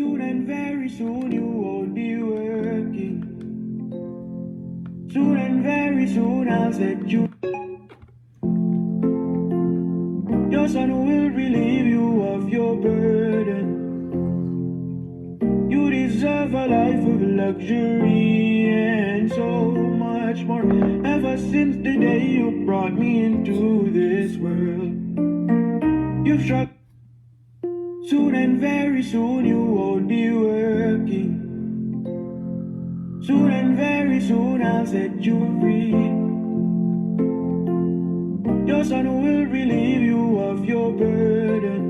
Soon and very soon you won't be working. Soon and very soon I'll set you. Your son will relieve you of your burden. You deserve a life of luxury and so much more. Ever since the day you brought me into this world, you've struck. Soon and very soon you won't be working. Soon and very soon I'll set you free. Your son will relieve you of your burden.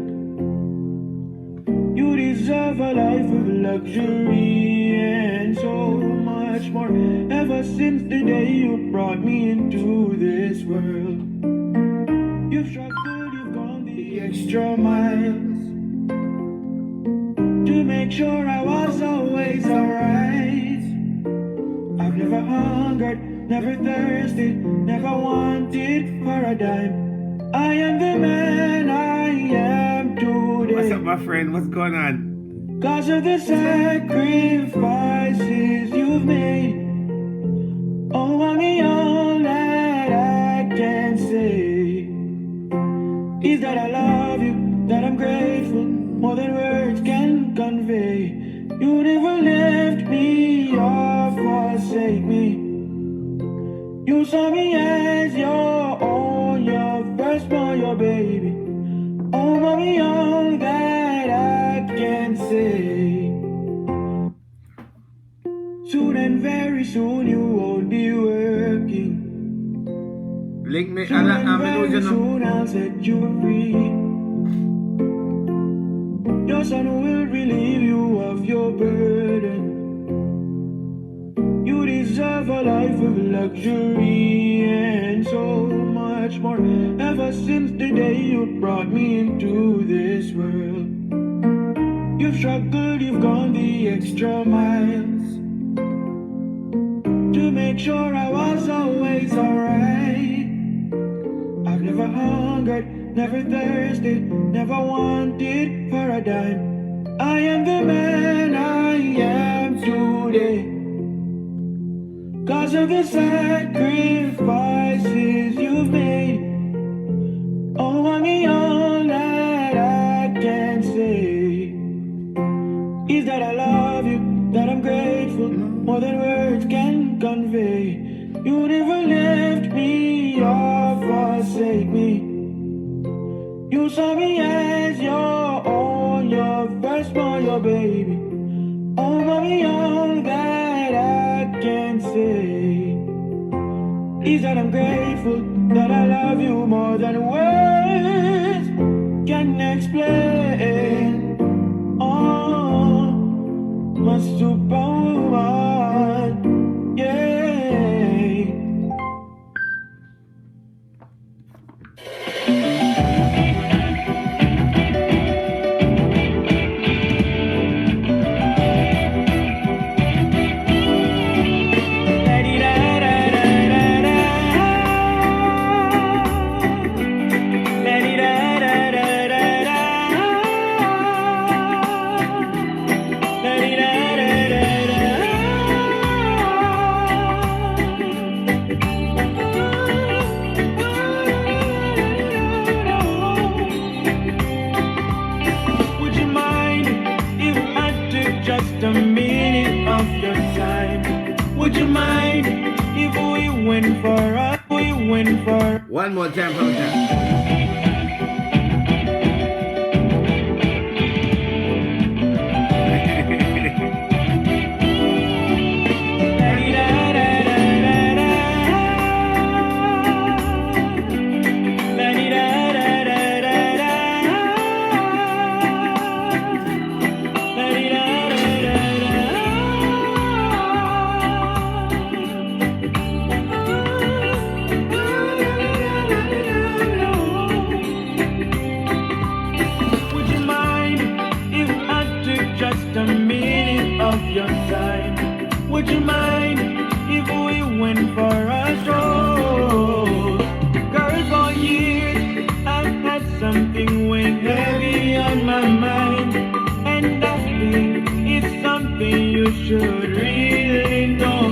You deserve a life of luxury and so much more. Ever since the day you brought me into this world, you've struggled, you've gone the extra miles to make sure I was always alright. I've never hungered, never thirsted, never wanted for a dime. I am the man I am today. What's up, my friend? What's going on? Cause of the sacrifices you've made. Oh, mommy, all that I can say is that I love you, that I'm grateful, more than words can convey. You never left me or forsake me. You saw me as your own, your firstborn, your baby. Oh, mommy, all that I can say. Soon and very soon you won't be working. Link me, Soon and very soon I'll set you free. Your son will relieve you of your burden. You deserve a life of luxury and so much more. Ever since the day you brought me into this world, you've struggled, you've gone the extra miles to make sure I was always alright. I've never hungered, never thirsted, never wanted for a dime. I am the man I am today. Cause of the sacrifices you've made. Oh, mommy, all that I can say is that I love you, that I'm grateful, more than words can convey. You never left me or forsake me. You saw me as your own, your firstborn, your baby. Oh, mommy, all that I can say is that I'm grateful, that I love you more than words can explain. Oh, my superwoman, yeah. Just a minute of your time. Would you mind if we went for one more time from that. a minute of your time. Would you mind if we went for a stroll? Girl, for years I've had something weighing heavy on my mind, and I think should really know.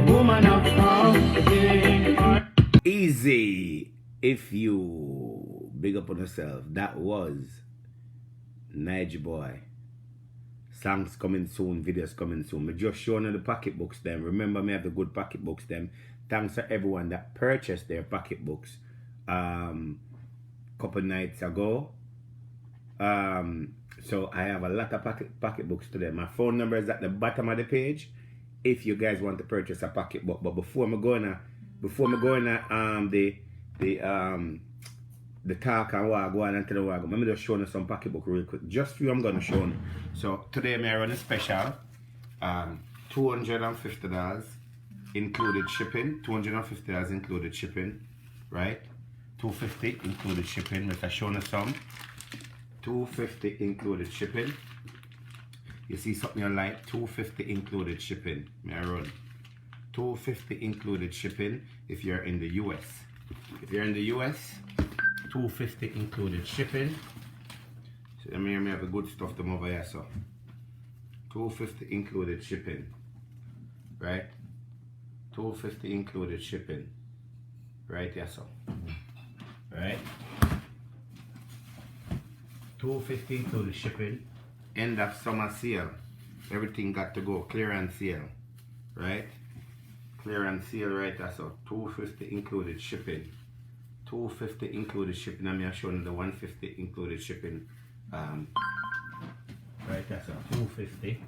Woman of something. Easy. If you big up on yourself, that was Nige Boy. Songs coming soon, videos coming soon. Me just showing you the pocketbooks them. Remember me have the good pocketbooks them. Thanks to everyone that purchased their pocketbooks couple nights ago. So I have a lot of pocketbooks today. My phone number is at the bottom of the page if you guys want to purchase a pocketbook. But before I'm going the talk and what I go on and tell you what I go. Let me just show you some pocketbook real quick. Just for you I'm gonna show you. So today I run a special. $250 included shipping. $250 included shipping. Right? $250 included shipping. Let's show you some. $250 included shipping. You see something you like? $250 included shipping. May I run? $250 included shipping if you're in the US. If you're in the US, $250 included shipping. So I mean, I have the good stuff them over here, so $250 included shipping. Right? $250 included shipping. Right, yeah, so. Right? $250 included shipping. End of summer sale. Everything got to go. Clearance sale. Right? Clearance sale right there. So $250 included shipping. $250 included shipping. I'm showing you the $150 included shipping. Right there. So $250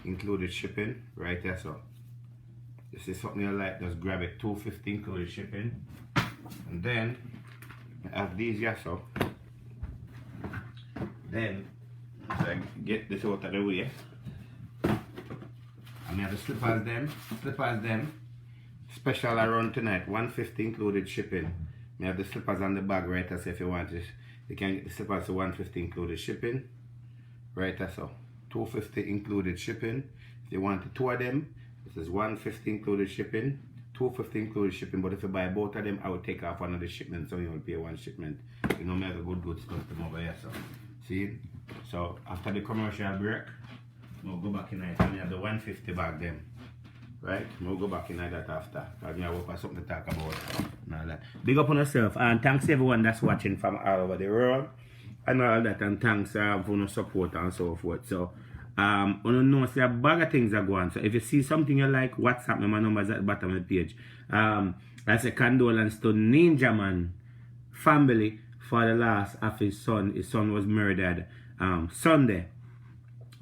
included shipping. Right there. So this is something you like. Just grab it. $250 included shipping. And then I have these here. So then I get this out of the way. And I have the slippers them. Special around tonight, $150 included shipping. I have the slippers on the bag right there, so if you want it, you can get the slippers to $150 included shipping. Right there, so $250 included shipping. If you want the two of them, this is $150 included shipping, $250 included shipping, but if you buy both of them, I will take off one of the shipments, so you will pay one shipment. You know, I have a good stuff them over here, so see? So after the commercial break, we'll go back in it and we have the $150 bag them. Right? We'll go back in that after. Because we have something to talk about and all that. Big up on yourself and thanks everyone that's watching from all over the world and all that, and thanks for your support and so forth. So I don't know, see a bag of things are going. So if you see something you like, WhatsApp me, my number is at the bottom of the page. I say condolence to Ninja Man family for the loss of his son. His son was murdered Sunday.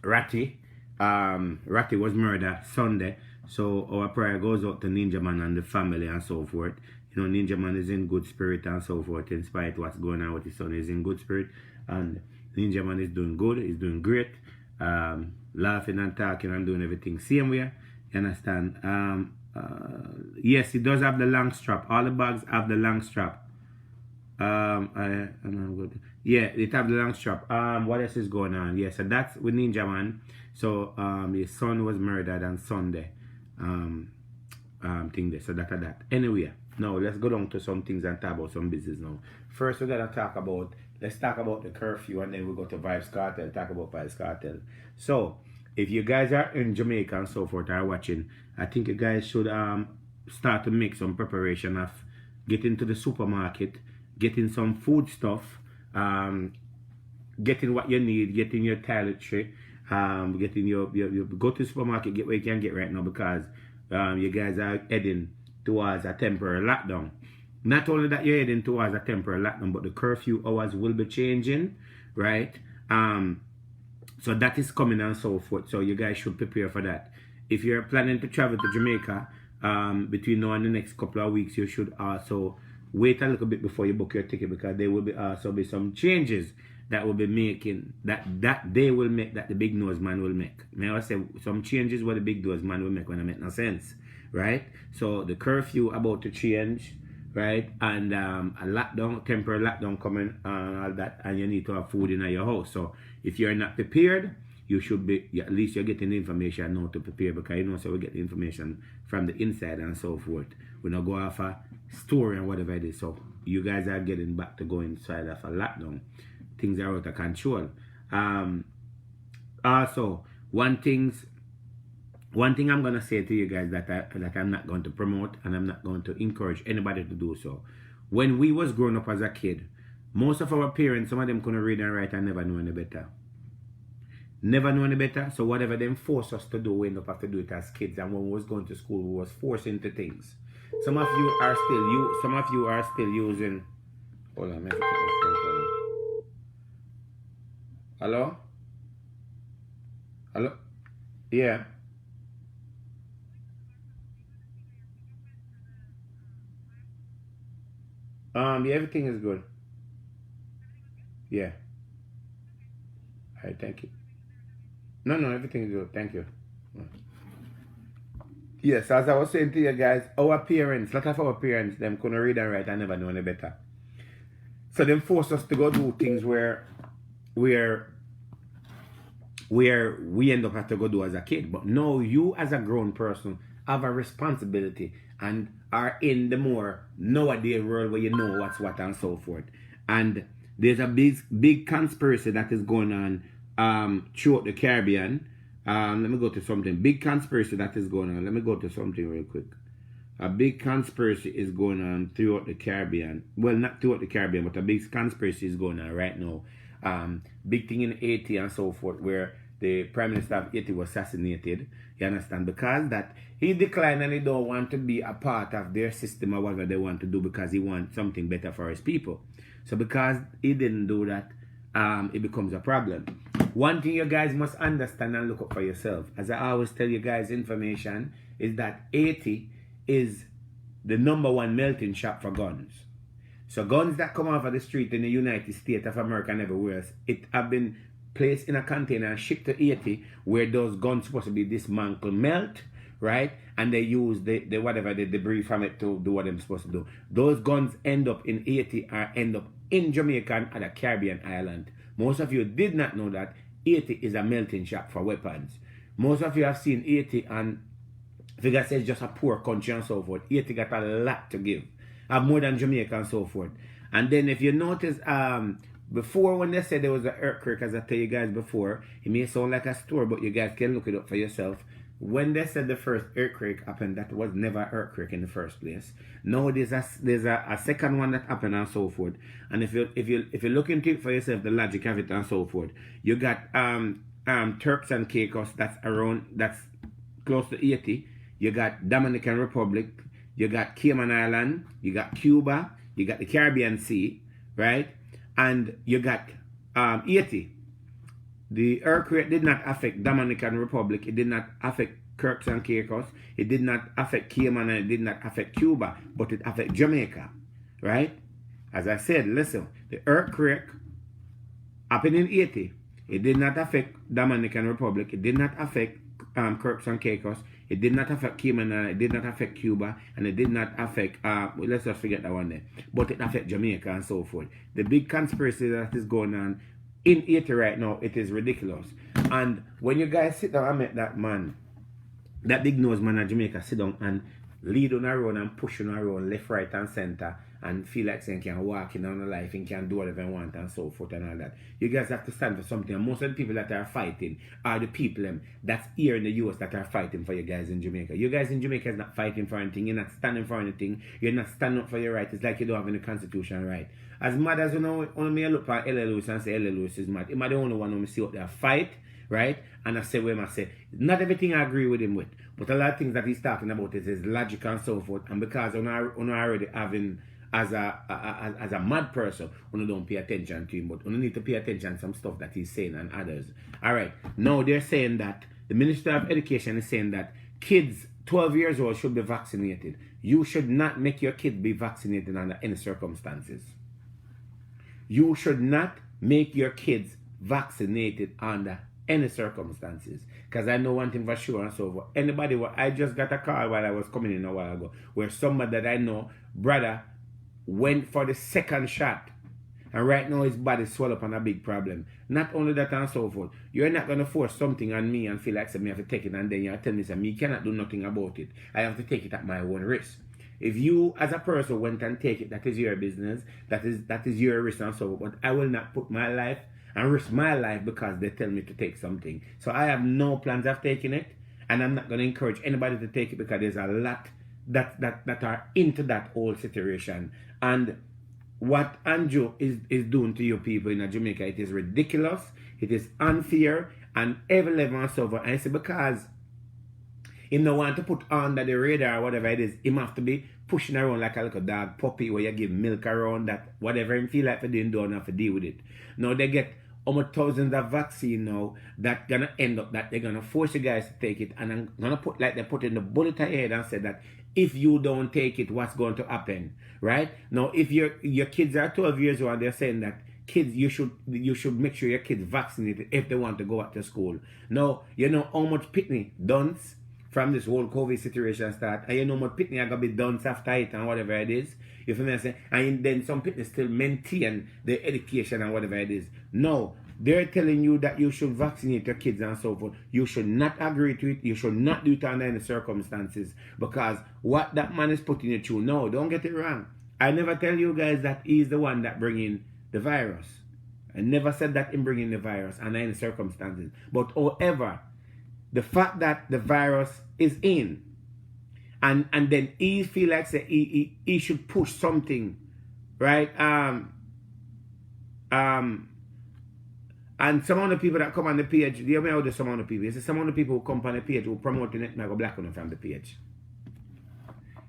Ratty was murdered Sunday. So our prayer goes out to Ninja Man and the family and so forth. You know, Ninja Man is in good spirit and so forth. In spite of what's going on with his son, he's in good spirit. And Ninja Man is doing good. He's doing great. Laughing and talking and doing everything same way. You understand? Yes, he does have the long strap. All the bags have the long strap. Yeah, it have the long strap. What else is going on? Yeah, so that's with Ninja Man. So his son was murdered on Sunday. Thing there. So that. Anyway, now let's go down to some things and talk about some business now. First, let's talk about the curfew, and then we'll go to Vybz Kartel, talk about Vybz Kartel. So, if you guys are in Jamaica and so forth are watching, I think you guys should start to make some preparation of getting to the supermarket, getting some food stuff, getting what you need, getting your toiletry, getting your go to the supermarket, get what you can get right now, because you guys are heading towards a temporary lockdown. Not only that you're heading towards a temporary lockdown, but the curfew hours will be changing, right? So that is coming and so forth. So you guys should prepare for that. If you're planning to travel to Jamaica between now and the next couple of weeks, you should also wait a little bit before you book your ticket, because there will be also be some changes that will be making that they will make, that the big nose man will make. May I say some changes what the big nose man will make when it make no sense, right? So the curfew about to change, right? And a lockdown, temporary lockdown coming and all that, and you need to have food in your house. So if you're not prepared, you should be, at least you're getting the information now to prepare, because you know, so we get the information from the inside and so forth. We don't go off a story and whatever it is. So you guys are getting back to go inside of a lockdown. Things are out of control. Also, one thing I'm gonna say to you guys that I'm not going to promote and I'm not going to encourage anybody to do so. When we was growing up as a kid, most of our parents, some of them couldn't read and write and never knew any better. Never knew any better. So whatever them forced us to do, we end up have to do it as kids. And when we was going to school, we was forced into things. Some of you are still using. Hold on, let me put my phone on. Hello? Hello? Yeah. Yeah, everything is good. Yeah. Alright, thank you. No, everything is good. Thank you. Yes, as I was saying to you guys, our parents, a lot of our parents, them couldn't read and write and never know any better. So them forced us to go do things where we end up have to go do as a kid. But no, you as a grown person have a responsibility and are in the more nowadays world where you know what's what and so forth. And there's a big conspiracy that is going on throughout the Caribbean. Let me go to something. Big conspiracy that is going on. Let me go to something real quick. A big conspiracy is going on throughout the Caribbean. Well, not throughout the Caribbean, but a big conspiracy is going on right now. Big thing in Haiti and so forth, where the Prime Minister of Haiti was assassinated. You understand? Because that he declined and he don't want to be a part of their system or whatever they want to do because he wants something better for his people. So because he didn't do that, it becomes a problem. One thing you guys must understand and look up for yourself, as I always tell you guys information, is that Haiti is the #1 melting shop for guns. So guns that come off of the street in the United States of America and everywhere else, it have been placed in a container and shipped to Haiti, where those guns supposed to be dismantled, melt, right? And they use the whatever the debris from it to do what they're supposed to do. Those guns end up in Haiti or end up in Jamaica and other Caribbean island. Most of you did not know that Haiti is a melting shop for weapons. Most of you have seen Haiti and figure say it's just a poor country and so forth. Haiti got a lot to give. Have more than Jamaica and so forth. And then if you notice, before when they said there was an earthquake, as I tell you guys before, it may sound like a story, but you guys can look it up for yourself. When they said the first earthquake happened, that was never an earthquake in the first place. Now there's a second one that happened and so forth. And if you look into it for yourself, the logic of it and so forth, you got Turks and Caicos that's close to Haiti. You got Dominican Republic, you got Cayman Island, you got Cuba, you got the Caribbean Sea, right? And you got Haiti. The earthquake did not affect Dominican Republic, it did not affect Turks and Caicos, it did not affect Cayman, and it did not affect Cuba, but it affected Jamaica, right? As I said, listen, the earthquake happened in Haiti. It did not affect Dominican Republic, it did not affect Turks and Caicos, it did not affect Cayman, it did not affect Cuba, and it did not affect, let's just forget that one there, but it affected Jamaica and so forth. The big conspiracy that is going on in Haiti right now, it is ridiculous. And when you guys sit down and make that man, that big nose man of Jamaica, sit down and lead on around and push on around left, right, and center, and feel like saying can walk in on life and can do whatever you want and so forth and all that. You guys have to stand for something. And most of the people that are fighting are the people that's here in the US that are fighting for you guys in Jamaica. You guys in Jamaica is not fighting for anything. You're not standing for anything. You're not standing up for your right. It's like you don't have any constitution right. As mad as you know, when me look at L.A. Lewis and say L.A. Lewis is mad, I'm the only one who see what they fight, right? And I say what I say. Not everything I agree with him with, but a lot of things that he's talking about is logic and so forth. And because I'm already having as a mad person, you don't pay attention to him, but you need to pay attention to some stuff that he's saying and others. Alright, now they're saying that the Minister of Education is saying that kids 12 years old should be vaccinated. You should not make your kid be vaccinated under any circumstances. You should not make your kids vaccinated under any circumstances. Because I know one thing for sure and so forth. Anybody, I just got a call while I was coming in a while ago, where somebody that I know, brother, went for the second shot. And right now his body swelled up on a big problem. Not only that and so forth. You're not going to force something on me and feel like me have to take it and then you tell me me cannot do nothing about it. I have to take it at my own risk. If you as a person went and take it, that is your business. That is your risk and so forth. But I will not put my life and risk my life because they tell me to take something. So I have no plans of taking it, and I'm not going to encourage anybody to take it because there's a lot that are into that whole situation. And what Andrew is doing to you people in Jamaica, it is ridiculous, it is unfair, and every level and so forth. And it's because him no want to put under the radar or whatever it is, him have to be pushing around like a little dog puppy where you give milk around that whatever him feel like for doing, don't have to deal with it. Now they get almost thousands of vaccine now that gonna end up that they're gonna force you guys to take it, and I'm gonna put like they put in the bullet ahead and said that if you don't take it, what's going to happen, right? Now if your kids are 12 years old, they're saying that kids, you should make sure your kids vaccinated if they want to go back to school. Now you know how much pitney dunce from this whole COVID situation start, and you know what pitney are gonna be done after it and whatever it is. You feel me? And then some pitney still maintain the education and whatever it is. No, they're telling you that you should vaccinate your kids and so forth. You should not agree to it. You should not do it under any circumstances, because what that man is putting you through. No, don't get it wrong. I never tell you guys that he's the one that bringing the virus. I never said that in bringing the virus under any circumstances. But however, the fact that the virus is in, and then he feel like say he should push something, right? And some of the people that come on the page, do you know how some of the people? It's some of the people who come on the page who promoting it, and I go black on them from the page.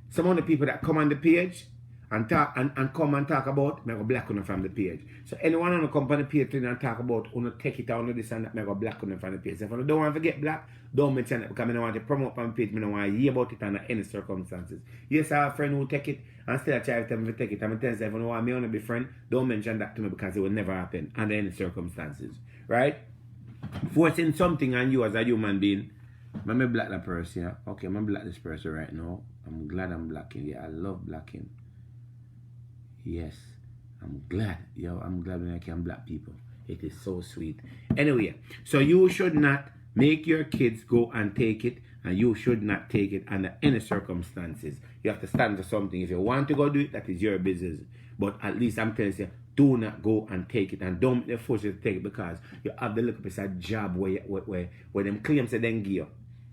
Some of the people that come on the page and talk and come and talk about, I go black on them from the page. So anyone on the company page and talk about, take it out, this and that, I go black on them from the page. So if I don't want to get black, don't mention it, because I don't want to promote on the page, I don't want to hear about it under any circumstances. Yes, I have a friend who take it and still try to tell me to take it. I'm telling you, if I don't want me to be friend, don't mention that to me, because it will never happen under any circumstances. Right? Forcing something on you as a human being. I'm going to black that person, yeah? Okay, I'm going to black this person right now. I'm glad I'm blacking. Yeah, I love blacking. Yes, I'm glad. Yo, I'm glad when I can black people. It is so sweet. Anyway, so you should not make your kids go and take it, and you should not take it under any circumstances. You have to stand for something. If you want to go do it, that is your business. But at least I'm telling you, do not go and take it, and don't force you to take it, because you have the little piece of job where them claims that then give you,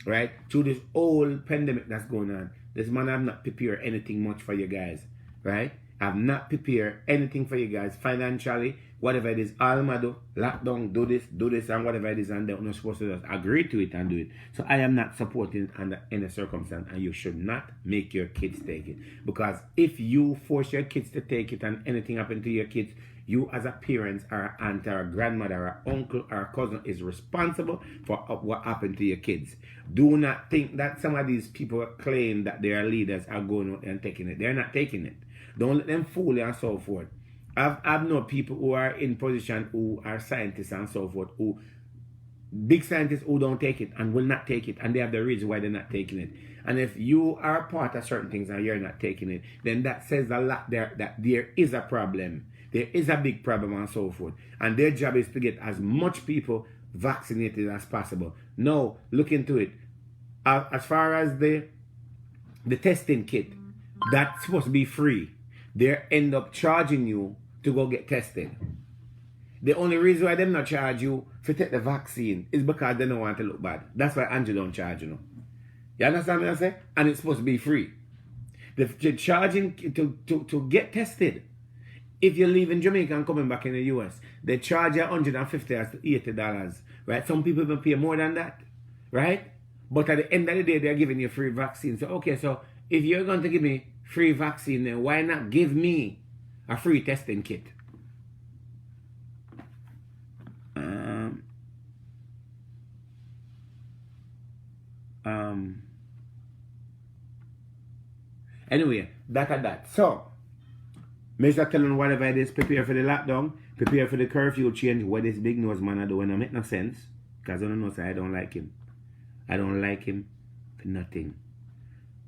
right? Through this whole pandemic that's going on, this man have not prepared anything much for you guys, right? I've not prepared anything for you guys financially, whatever it is. All I do, lockdown, do this, and whatever it is, and they're not supposed to just agree to it and do it. So I am not supporting under any circumstance, and you should not make your kids take it. Because if you force your kids to take it and anything happen to your kids, you as a parent or aunt or a grandmother or uncle or cousin is responsible for what happened to your kids. Do not think that some of these people claim that they are leaders are going out and taking it. They're not taking it. Don't let them fool you and so forth. I've known people who are in position who are scientists and so forth, who big scientists who don't take it and will not take it, and they have the reason why they're not taking it. And if you are part of certain things and you're not taking it, then that says a lot there that there is a problem. There is a big problem and so forth. And their job is to get as much people vaccinated as possible. Now, look into it. As far as the testing kit, that's supposed to be free. They end up charging you to go get tested. The only reason why they not charge you to take the vaccine is because they don't want to look bad. That's why Andrew don't charge you. You understand what I say? And it's supposed to be free. They're charging to get tested. If you're leaving Jamaica and coming back in the US, they charge you $150 to $80. Right? Some people even pay more than that. Right? But at the end of the day, they're giving you free vaccine. So, okay, so if you're going to give me free vaccine, then why not give me a free testing kit? Anyway, that. So, Mr. telling whatever it is, prepare for the lockdown, prepare for the curfew change. What this big nose man are doing, it make no sense. Because I don't know, so I don't like him. I don't like him for nothing.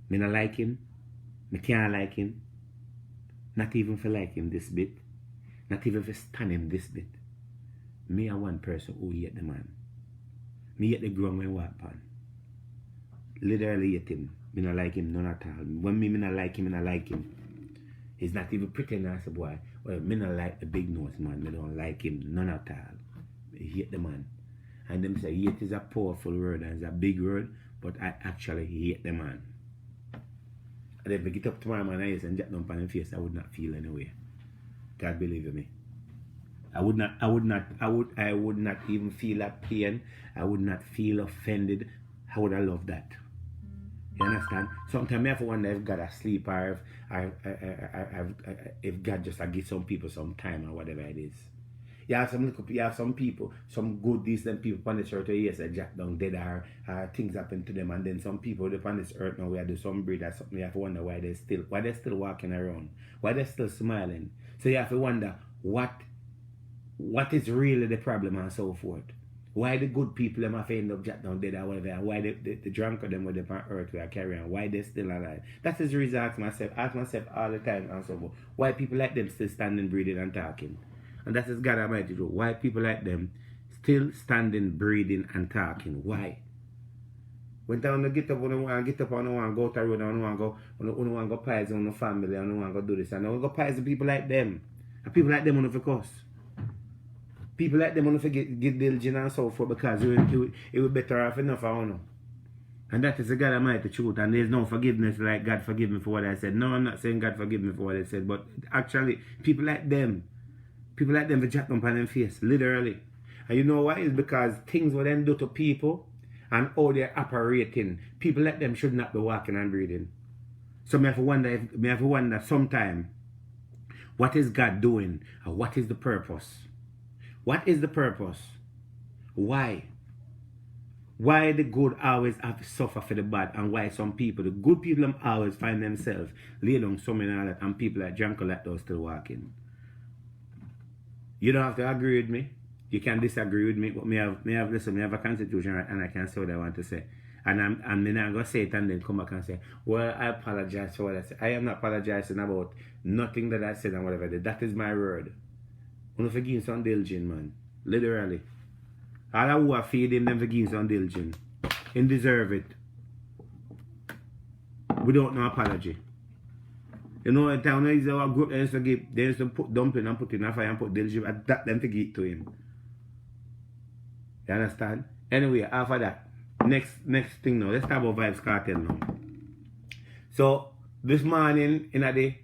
Me not like him. Me can't like him. Not even for like him this bit. Not even for stand him this bit. Me are one person who hate the man. Me hate the ground when walk on. Literally hate him. Me not like him none at all. When me not like him, me not like him. He's not even pretending as a boy. Well, me not like the big nose man. Me don't like him none at all. hate the man. And them say hate is a powerful word and it's a big word, but I actually hate the man. And if I get up tomorrow morning and jack down on his face, I would not feel anyway. God believe me. I would not even feel that pain. I would not feel offended. How would I love that? You understand? Sometimes I have to wonder if God asleep or if God just give some people some time or whatever it is. You have some people, some good decent people on this earth where yes, they jack down dead or things happen to them, and then some people on this earth now where do some breed or something. You have to wonder why they're still walking around, why they're still smiling. So you have to wonder what is really the problem and so forth. Why the good people them have to end up jack down dead or whatever, and why the drunk of them with the on earth we are carrying, why they still alive. That is the reason I ask myself all the time and so forth. Why people like them still standing, breathing and talking. And that is God Almighty do. Why people like them still standing, breathing and talking. Why? When time you get up, you want to get up, you want to go to the road, you want to go pies on the family, and you want to go do this, and you want to go pies with people like them. And people like them want to curse. People like them want to get diligent and so forth because it would better off enough for you. And that is the God Almighty truth. And there's no forgiveness like God forgive me for what I said. No, I'm not saying God forgive me for what I said, but actually people like them for jack up on them face, literally. And you know why? It's because things what them do to people and how they're operating, people like them should not be walking and breathing. So me have to wonder sometime, what is God doing? And what is the purpose? What is the purpose? Why? Why the good always have to suffer for the bad, and why some people, the good people always find themselves lay down so many that, and people like drunk like those still walking. You don't have to agree with me. You can disagree with me, but me have a constitution right, and I can say what I want to say. And I'm not going to say it and then come back and say, well, I apologize for what I said. I am not apologizing about nothing that I said and whatever I did. That is my word. I'm going to forgive some diligent, man. Literally. All who are feeding them forgive some diligent. And deserve it. Without no apology. You know, in town, there is a group that used to put dumpling and put in a fire and put diligent and that them to give to him. You understand? Anyway, after that, next thing now, let's talk about Vybz Kartel now. So, this morning, in the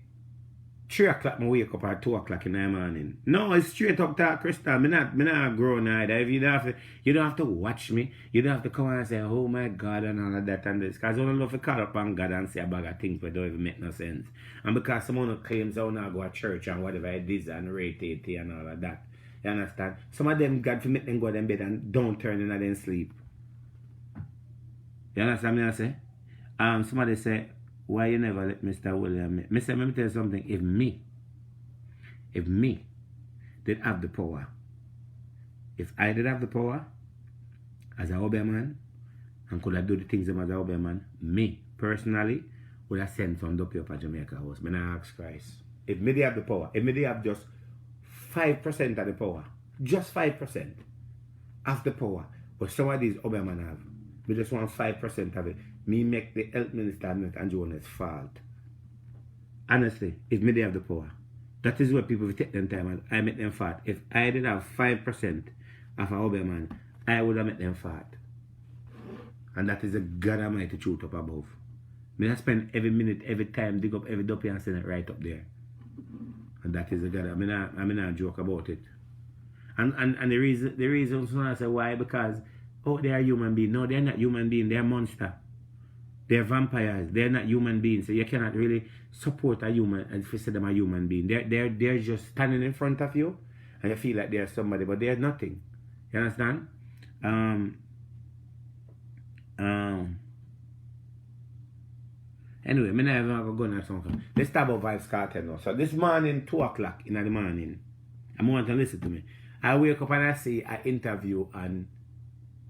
3 o'clock, I wake up at 2 o'clock in the morning. No, it's straight up talk, Crystal. I'm not grown either. If you don't have to watch me. You don't have to come and say, oh my God, and all of that and this. Because I don't love to call up on God and say a bag of things that don't even make no sense. And because someone claims I want to go to church and whatever it is and rate it and all of that. You understand? Some of them, God, to make them go to bed and don't turn in and then sleep. You understand what I say? Somebody say, why you never let Mr. William me? Let me tell you something. If me did have the power, if I did have the power as a hobby man and could have do the things as a hobby man, me personally would have sent some dopey up at Jamaica house. Me not ask Christ. If me did have the power, if me did have just 5% of the power, just 5% of the power, but some of these hobby men have, we just want 5% of it. Me make the health minister and Jonas fault. Honestly, if me they have the power, that is what people will take them time and I make them fat. If I did have 5% of a hobby man, I would have made them fat. And that is a God Almighty truth up above. Me I spend every minute, every time, dig up every dopey and send it right up there. And that is a God. I mean I joke about it. And the reason I say why, because they are human beings. No, they're not human beings, they're monsters. They're vampires. They're not human beings. So you cannot really support a human and if you say them a human being. They're just standing in front of you and you feel like they're somebody, but they're nothing. You understand? Anyway, I'm not even going to something. Let's talk about Vybz Kartel now. So this morning, 2 o'clock in the morning, I want to listen to me. I wake up and I see an interview on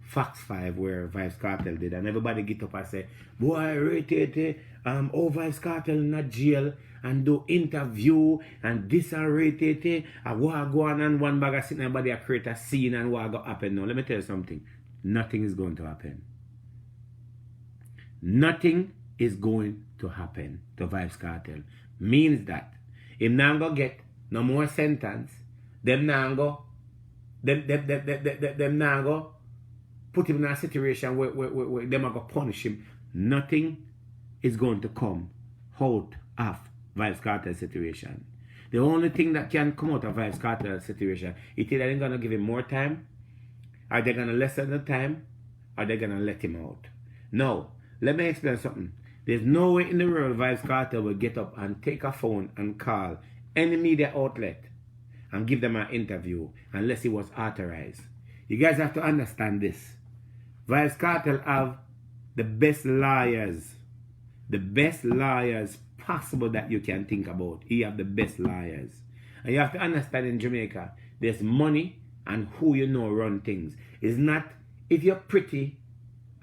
Fox 5 where Vybz Kartel did, and everybody get up and say, boy, rate it, Vybz Kartel in a jail and do interview and this and rate it, and what go on and one bag of sitting everybody create a scene and what go happen now. Let me tell you something. Nothing is going to happen. Nothing is going to happen to Vybz Kartel. Means that if now go get no more sentence, them now go them now go put him in a situation where them are going to punish him. Nothing is going to come out of Vybz Kartel situation. The only thing that can come out of Vybz Kartel situation is either they're going to give him more time, or they're going to lessen the time, or they're going to let him out. Now, let me explain something. There's no way in the world Vybz Kartel will get up and take a phone and call any media outlet and give them an interview unless it was authorized. You guys have to understand this. Vybz Kartel have the best lawyers possible that you can think about. He have the best lawyers. And you have to understand in Jamaica, there's money and who you know run things. It's not if you're pretty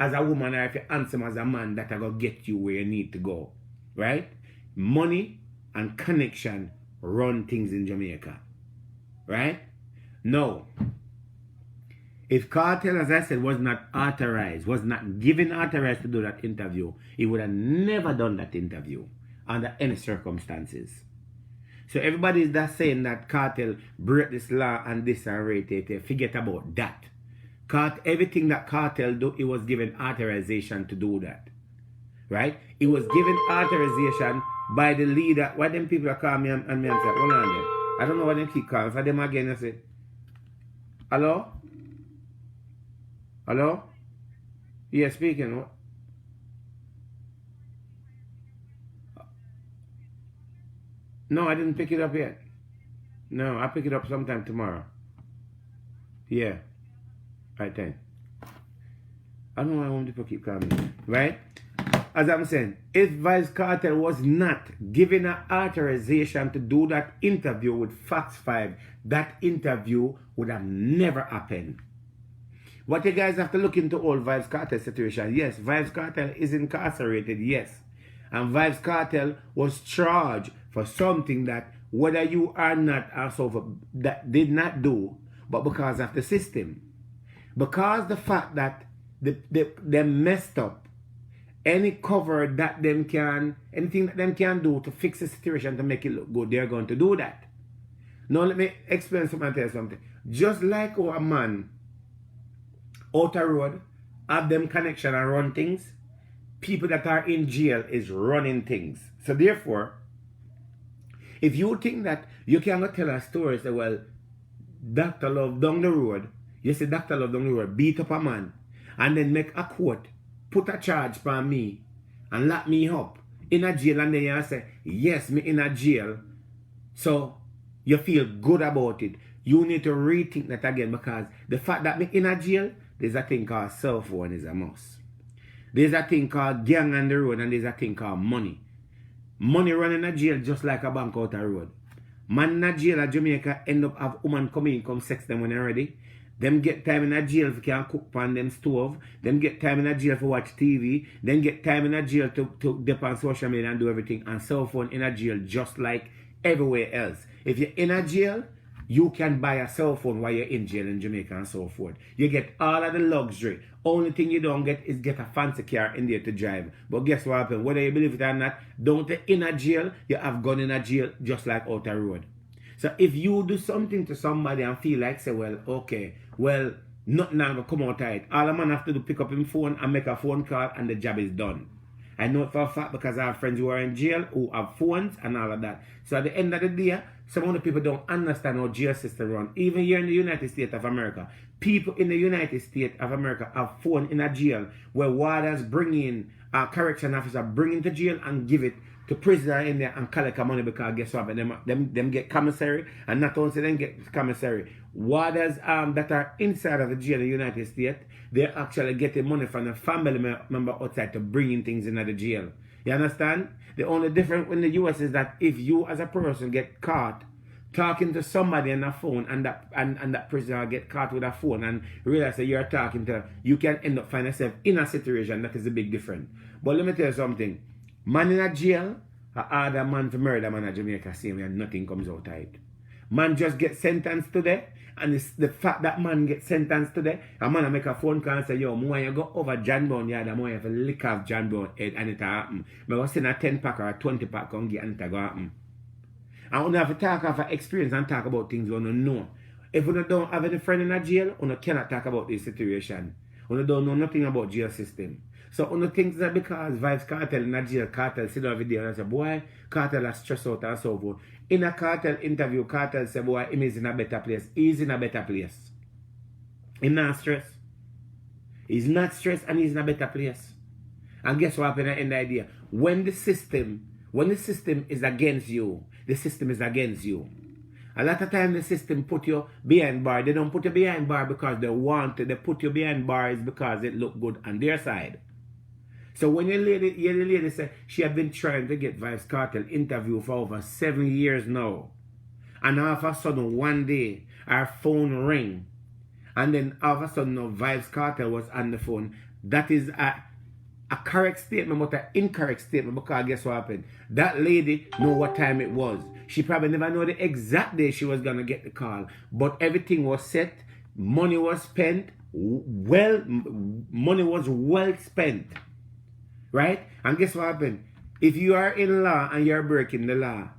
as a woman or if you're handsome as a man that are going to get you where you need to go. Right? Money and connection run things in Jamaica. Right? No. If Kartel, as I said, was not authorized, was not given authorized to do that interview, he would have never done that interview under any circumstances. So everybody is that saying that Kartel break this law and this and rate, forget about that. Everything that Kartel do, he was given authorization to do that. Right? He was given authorization by the leader. Why them people are calling me and me and say, hold on there. I don't know why they keep calling. For them again, I say, hello? Hello? Yeah, speaking. No, I didn't pick it up yet. No, I'll pick it up sometime tomorrow. Yeah. Right then. I don't know why I want people keep calling me. Right? As I'm saying, if Vybz Kartel was not given an authorization to do that interview with Fox 5, that interview would have never happened. What you guys have to look into all Vybz Kartel situation. Yes, Vybz Kartel is incarcerated, yes. And Vybz Kartel was charged for something that whether you are not also that did not do, but because of the system. Because the fact that they messed up any cover that them can, anything that them can do to fix the situation to make it look good, they're going to do that. Now let me explain something and tell you something. Just like a man out the road, have them connection and run things, people that are in jail is running things. So therefore, if you think that you can go tell a story, say, well, Dr. Love down the road, you say Dr. Love down the road beat up a man, and then make a quote, put a charge for me, and lock me up in a jail, and then you say, yes, me in a jail, so you feel good about it. You need to rethink that again, because the fact that me in a jail, there's a thing called cell phone is a must. There's a thing called gang on the road, and there's a thing called money. Money running a jail just like a bank out the road. Man in a jail at Jamaica end up have woman come in, come sex them when they're ready. Them get time in a jail if you can cook on them stove. Them get time in a jail for watch TV. Then get time in a jail to dip on social media and do everything. And cell phone in a jail just like everywhere else. If you're in a jail, you can buy a cell phone while you're in jail in Jamaica and so forth. You get all of the luxury. Only thing you don't get is get a fancy car in there to drive. But guess what happens? Whether you believe it or not, don't in a jail, you have gun in a jail just like out the road. So if you do something to somebody and feel like, say, well, okay, well, nothing now going to come out of it. All a man have to do pick up his phone and make a phone call and the job is done. I know it for a fact because I have friends who are in jail who have phones and all of that. So at the end of the day, some of the people don't understand how jail system run. Even here in the United States of America, people in the United States of America have phone in a jail where warders bring in a correction officer, bring into jail and give it to prisoner in there and collect money, because guess what? Them get commissary, and not only them get commissary. Warders that are inside of the jail in the United States, they're actually getting money from a family member outside to bring in things into the jail. You understand? The only difference in the US is that if you as a person get caught talking to somebody on a phone and that prisoner get caught with a phone and realize that you're talking to, you can end up finding yourself in a situation that is a big difference. But let me tell you something. Man in a jail, a other man to murder man in Jamaica same way and nothing comes out of it. Man just get sentenced today, and it's the fact that man get sentenced today, a man make a phone call and say, yo, more you go over John Brown yard, more you have to lick off John Brown head and it happen. But I send a 10 pack or a 20 pack come get and it go happen. And we have to talk of experience and talk about things we don't know. if you don't have any friend in a jail, you cannot talk about this situation. You don't know nothing about jail system. So you think that because Vybz Kartel in a jail, Kartel sit down every day and say, boy, Kartel is stressed out and so forth. In a Kartel interview, Kartel say, boy, him is in a better place. He's in a better place. He's not stressed. He's not stressed and he's in a better place. And guess what happened at the end of the idea? When the system is against you, the system is against you. A lot of times the system put you behind bar. They don't put you behind bar because they want to. They put you behind bars because it look good on their side. So when the lady said she had been trying to get Vybz Kartel interview for over 7 years now. And all of a sudden one day our phone ring. And then all of a sudden no, Vybz Kartel was on the phone. That is a correct statement, but an incorrect statement, because guess what happened? That lady know what time it was. She probably never know the exact day she was going to get the call. But everything was set. Money was spent. Money was well spent. Right? And guess what happened? If you are in law and you're breaking the law,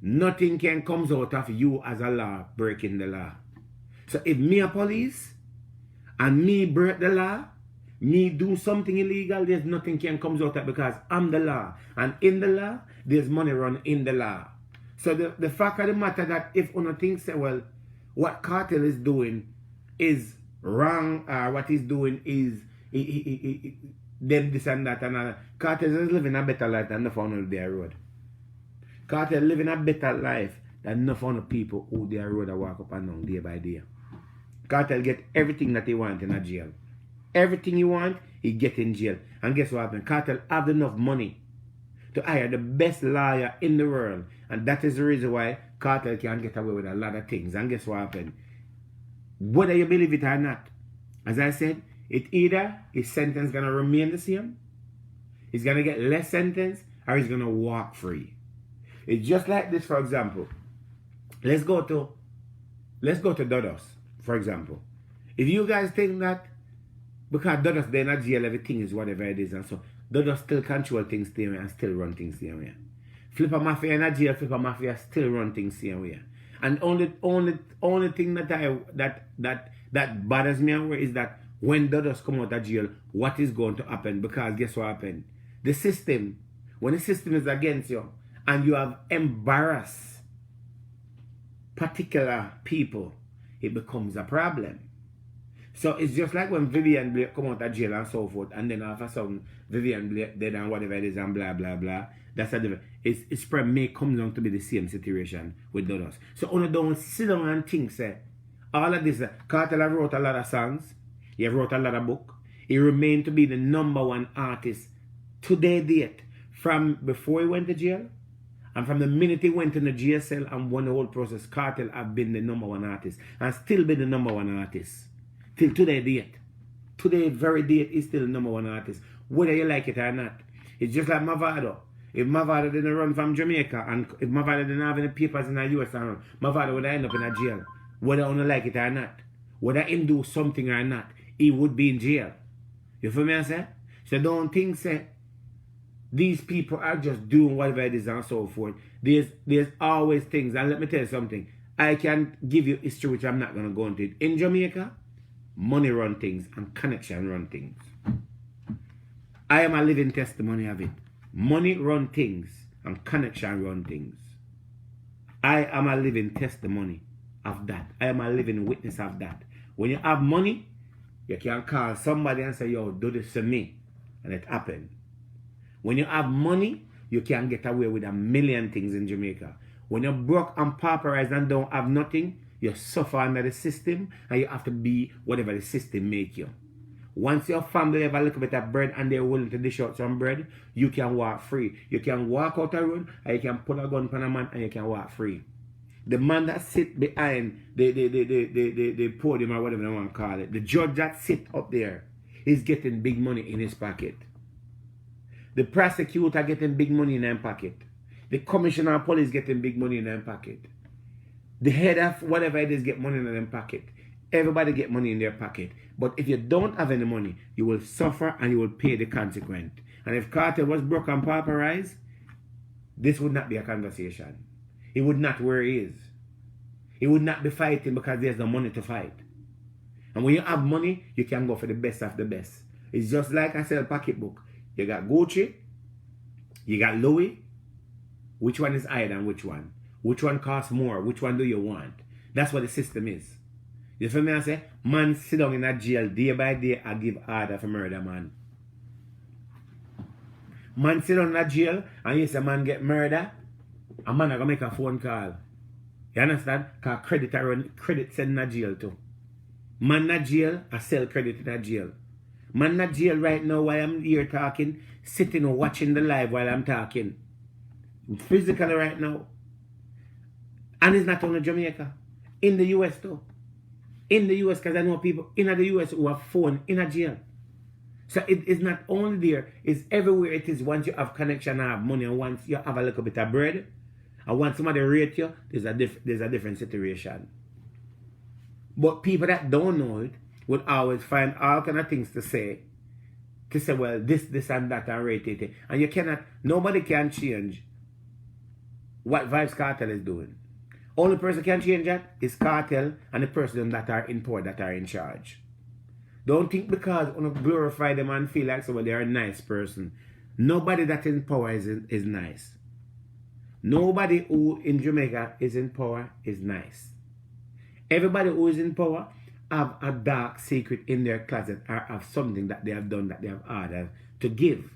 nothing can come out of you as a law breaking the law. So if me a police and me break the law, me do something illegal, there's nothing can come out of it because I'm the law. And in the law, there's money run in the law. So the fact of the matter that if one thinks, well, what Kartel is doing is wrong, or what he's doing is them this and that and all. Kartel is living a better life than enough on their road. Kartel living a better life than enough on the people who their road I walk up and down day by day. Kartel get everything that he want in a jail. Everything he want, he get in jail. And guess what happened? Kartel have enough money to hire the best lawyer in the world. And that is the reason why Kartel can get away with a lot of things. And guess what happened? Whether you believe it or not, as I said, it either his sentence going to remain the same, he's going to get less sentence, or he's going to walk free. It's just like this, for example. Let's go to Dodos, for example. If you guys think that because Dodos they're not jail, everything is whatever it is, and so Dodos still control things the same way and still run things the same way. Flipper Mafia in a jail, Flipper Mafia still run things the same way. And only thing that bothers me is that when Dodos come out of jail, what is going to happen? Because guess what happened? The system, when the system is against you and you have embarrassed particular people, it becomes a problem. So it's just like when Vivian Blake come out of jail and so forth, and then all of a sudden Vivian Blake dead and whatever it is and blah blah blah. That's a different. It's probably may come down to be the same situation with Dodos. So only don't sit down and think, say, all of this. Kartel wrote a lot of songs. He wrote a lot of books. He remained to be the #1 artist to their date, from before he went to jail, and from the minute he went in the jail cell and won the whole process. Kartel have been the #1 artist and still be the #1 artist. Till today date. Today very date is still the #1 artist. Whether you like it or not. It's just like Mavado. If Mavado didn't run from Jamaica and if Mavado didn't have any papers in the US and run, Mavado would end up in a jail. Whether you like it or not. Whether him do something or not, he would be in jail. You feel me I say? So don't think say these people are just doing whatever it is and so forth. There's always things, and let me tell you something. I can give you history which I'm not gonna go into it. In Jamaica, money run things and connection run things. I am a living testimony of it. Money run things and connection run things. I am a living testimony of that. I am a living witness of that. When you have money, you can call somebody and say, yo, do this to me. And it happened. When you have money, you can get away with a million things in Jamaica. When you're broke and pauperized and don't have nothing, you suffer under the system and you have to be whatever the system make you. Once your family have a little bit of bread and they're willing to dish out some bread, you can walk free. You can walk out the road and you can put a gun on a man and you can walk free. The man that sit behind the podium or whatever you want to call it, the judge that sit up there is getting big money in his pocket. The prosecutor getting big money in their pocket. The commissioner of police getting big money in their pocket. The head of whatever it is get money in their pocket. Everybody get money in their pocket. But if you don't have any money, you will suffer and you will pay the consequence. And if Kartel was broke and pauperized, this would not be a conversation. He would not where he is. He would not be fighting because there's no money to fight. And when you have money, you can go for the best of the best. It's just like I sell pocketbook. You got Gucci, you got Louis. Which one is higher than which one? Which one costs more? Which one do you want? That's what the system is. You feel me? I say, man sit down in a jail day by day and give order for murder, man. Man sit down in a jail and you say man get murder, a man gonna make a phone call. You understand? Because credit send in a jail too. Man in jail, I sell credit in a jail. Man in jail right now while I'm here talking, sitting and watching the live while I'm talking. Physically right now. And it's not only Jamaica. In the US too. In the US, because I know people in the US who have phone in a jail. So it is not only there, it's everywhere it is. Once you have connection and have money, and once you have a little bit of bread, and once somebody rate you, there's a different situation. But people that don't know it would always find all kind of things to say, well, this and that and rate it. And you cannot, nobody can change what Vybz Kartel is doing. Only person can change that is Kartel and the person that are in power, that are in charge. Don't think because you glorify them and feel like they are a nice person. Nobody that in power is nice. Nobody who in Jamaica is in power is nice. Everybody who is in power have a dark secret in their closet or have something that they have done that they have ordered to give.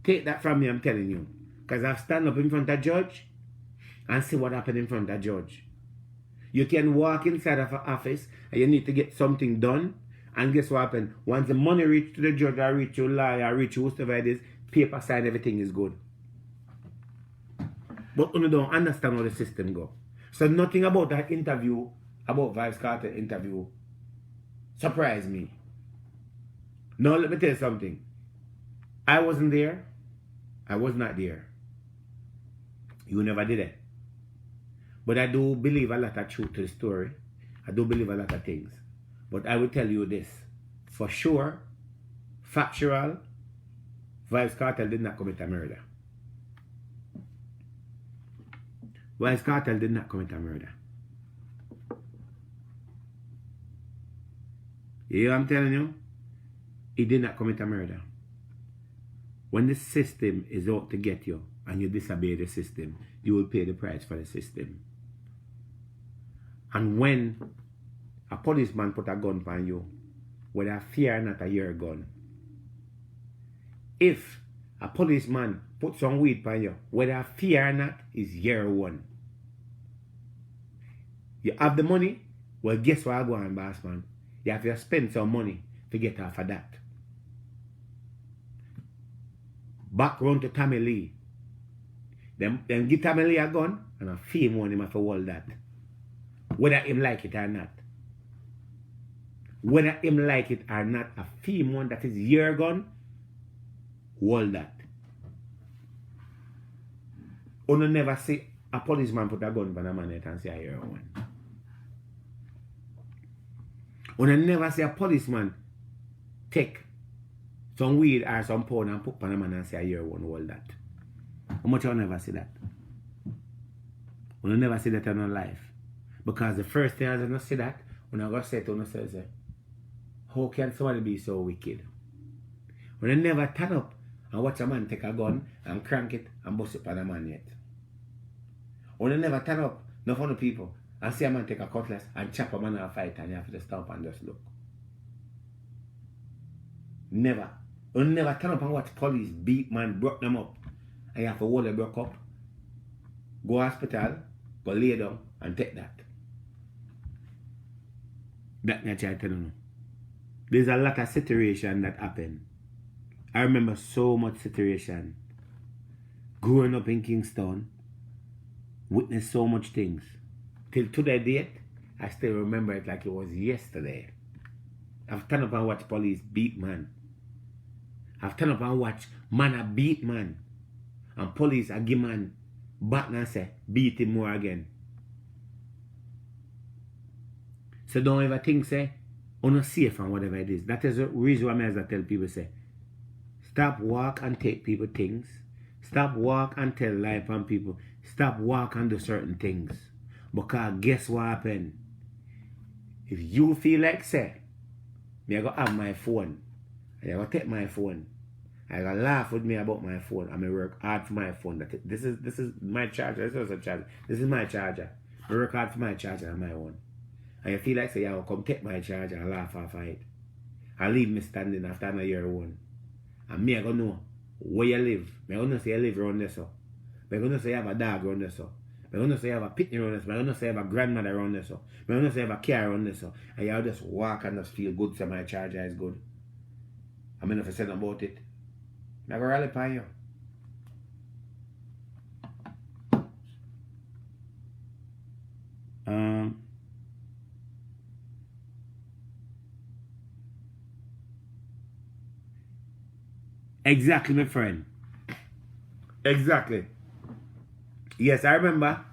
Take that from me, I'm telling you. Because I've stand up in front of a judge and see what happened in front of a judge. You can walk inside of an office and you need to get something done. And guess what happened? Once the money reach to the judge or reach your lawyer or reach whoever it is, paper sign, everything is good. But you don't understand how the system go. So nothing about that interview, about Vybz Kartel interview, surprised me. Now let me tell you something. I wasn't there. I was not there. You never did it. But I do believe a lot of truth to the story. I do believe a lot of things. But I will tell you this. For sure, factual, Vybz Kartel did not commit a murder. Vybz Kartel did not commit a murder. You hear what I'm telling you? He did not commit a murder. When the system is out to get you and you disobey the system, you will pay the price for the system. And when a policeman put a gun on you, whether fear or not, a your gun. If a policeman put some weed on you, whether fear or not, is your one. You have the money, well, guess what I go on, boss man? You have to spend some money to get off of that. Back round to Tommy Lee. Then give Tommy Lee a gun and a fee on him for all that. Whether him like it or not. Whether him like it or not, a fee one that is your gun, hold that. You never see a policeman put a gun on a man and say, I hear one. You never see a policeman take some weed or some powder and put on a man and say, I hear one, hold that. How much you never see that? You never see that in your life. Because the first thing I don't see that, when I go say to yourself, how can somebody be so wicked? When I never turn up and watch a man take a gun and crank it and bust it on a man yet. When I never turn up, no funny people, and see a man take a cutlass and chop a man in a fight and you have to stop and just look. Never. You never turn up and watch police beat man, broke them up. And you have to hold the broke up. Go hospital, go lay down and take that. That I try to tell you. There's a lot of situation that happen. I remember so much situation. Growing up in Kingston, witnessed so much things. Till today date, I still remember it like it was yesterday. I've turned up and watched police beat man. I've turned up and watched man a beat man. And police a give man back and say, beat him more again. So don't ever think, say, you're not safe and whatever it is. That is the reason why I tell people, say, stop walk and take people things. Stop walk and tell lie on people. Stop walk and do certain things. Because guess what happened? If you feel like say, me I go have my phone, and I go take my phone, I go laugh with me about my phone, and I work hard for my phone. This is my charger. This is a charger. This is my charger. I work hard for my charger and my own. And you feel like say, I'll come take my charger and laugh off of it. I leave me standing after another year one. And me I go know where you live. Me I go know say you live around there so. Me I go know say you have a dog around there so. Me I go know say you have a pitney around there so. Me I go know say you have a grandmother around there so. Me I go know say you have a car around there so. And you just walk and just feel good so my charger is good. I mean if I said about it. I go rally upon you. Exactly, my friend. Exactly. Yes, I remember.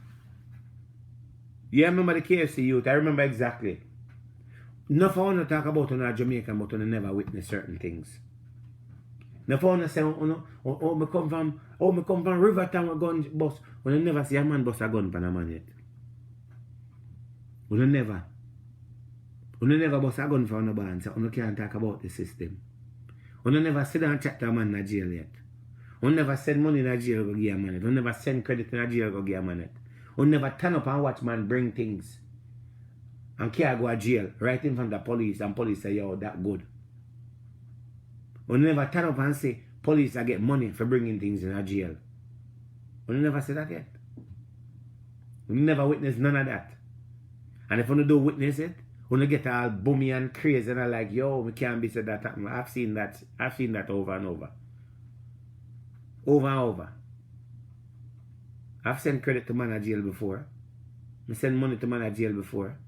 Yeah, I remember the KFC youth. I remember exactly. Enough I want to talk about on a Jamaican, but I never witness certain things. Enough I want to say, oh, me come from Rivertown with gun bus. When I never see a man bust a gun for a man yet. When I never bust a gun for a band, so I can't talk about the system. When I never sit down and chat to a man in jail yet. I never send money in jail go give a man it. I never send credit in jail go give a man it. I never turn up and watch man bring things. And can't go to jail right in front of the police and police say, yo, that good. I never turn up and say, police I get money for bringing things in a jail. I never say that yet. We never witness none of that. And if you don't witness it, when you get all bummy and crazy and I'm like, yo, we can't be said that happen. I've seen that over and over. Over and over. I've sent credit to man at jail before. I send money to man at jail before.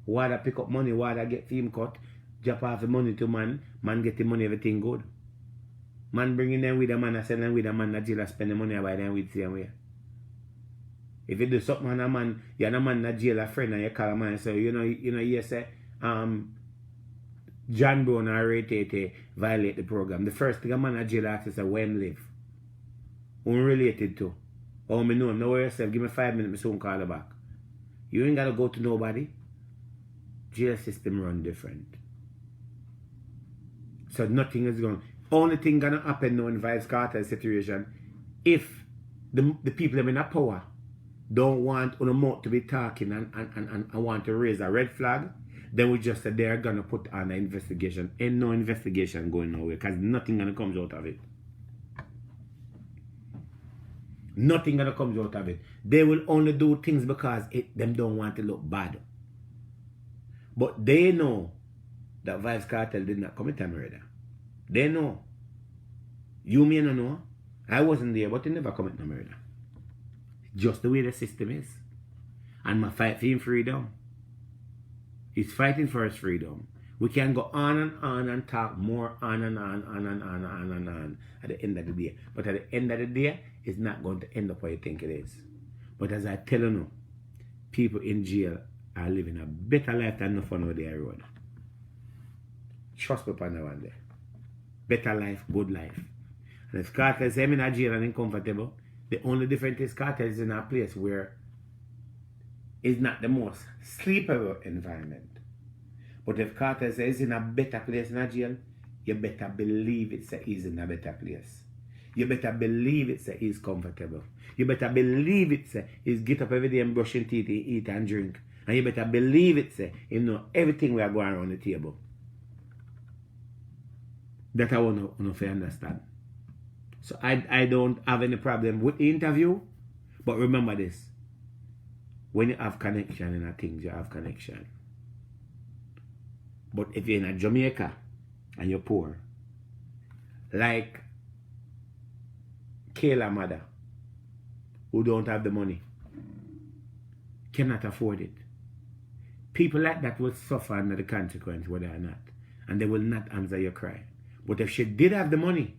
Why I pick up money, why I get film cut, drop off the money to man get the money, everything good. Man bringing them with a man, I send them with a man at jail, I spend the money I buy them with same way. If you do something on a man, you're a man in jail, a friend, and you call a man and say, you say, John Brown or Ray Tate violate the program. The first thing a man in jail asks is, where him live? Who related to? Oh, me know him. Know where yourself. Give me 5 minutes, me soon call her back. You ain't got to go to nobody. Jail system run different. So nothing is going. Only thing gonna happen now in Vybz Kartel situation, if the people in a power don't want on a mouth to be talking and want to raise a red flag, then we just say they're gonna put on an investigation. Ain't no investigation going nowhere because nothing gonna come out of it. Nothing gonna come out of it. They will only do things because them don't want to look bad. But they know that Vybz Kartel did not commit a murder. They know. You may not know. I wasn't there, but he never commit no murder. Just the way the system is. And my fight for him freedom. He's fighting for his freedom. We can go on and talk more on and on at the end of the day. But at the end of the day, it's not going to end up where you think it is. But as I tell you now, people in jail are living a better life than no fun over there road. Trust me upon that one day. Better life, good life. And if Kartel say I'm in a jail and uncomfortable, the only difference is Kartel is in a place where it's not the most sleepable environment. But if Kartel says he's in a better place in a jail, you better believe it say he's in a better place. You better believe it say he's comfortable. You better believe it say he's get up every day and brushing teeth, eat and drink. And you better believe it say you know everything we are going around the table. That I want to understand. So I don't have any problem with the interview. But remember this. When you have connection in a things, you have connection. But if you're in a Jamaica and you're poor, like Kayla mother, who don't have the money, cannot afford it. People like that will suffer under the consequence, whether or not. And they will not answer your cry. But if she did have the money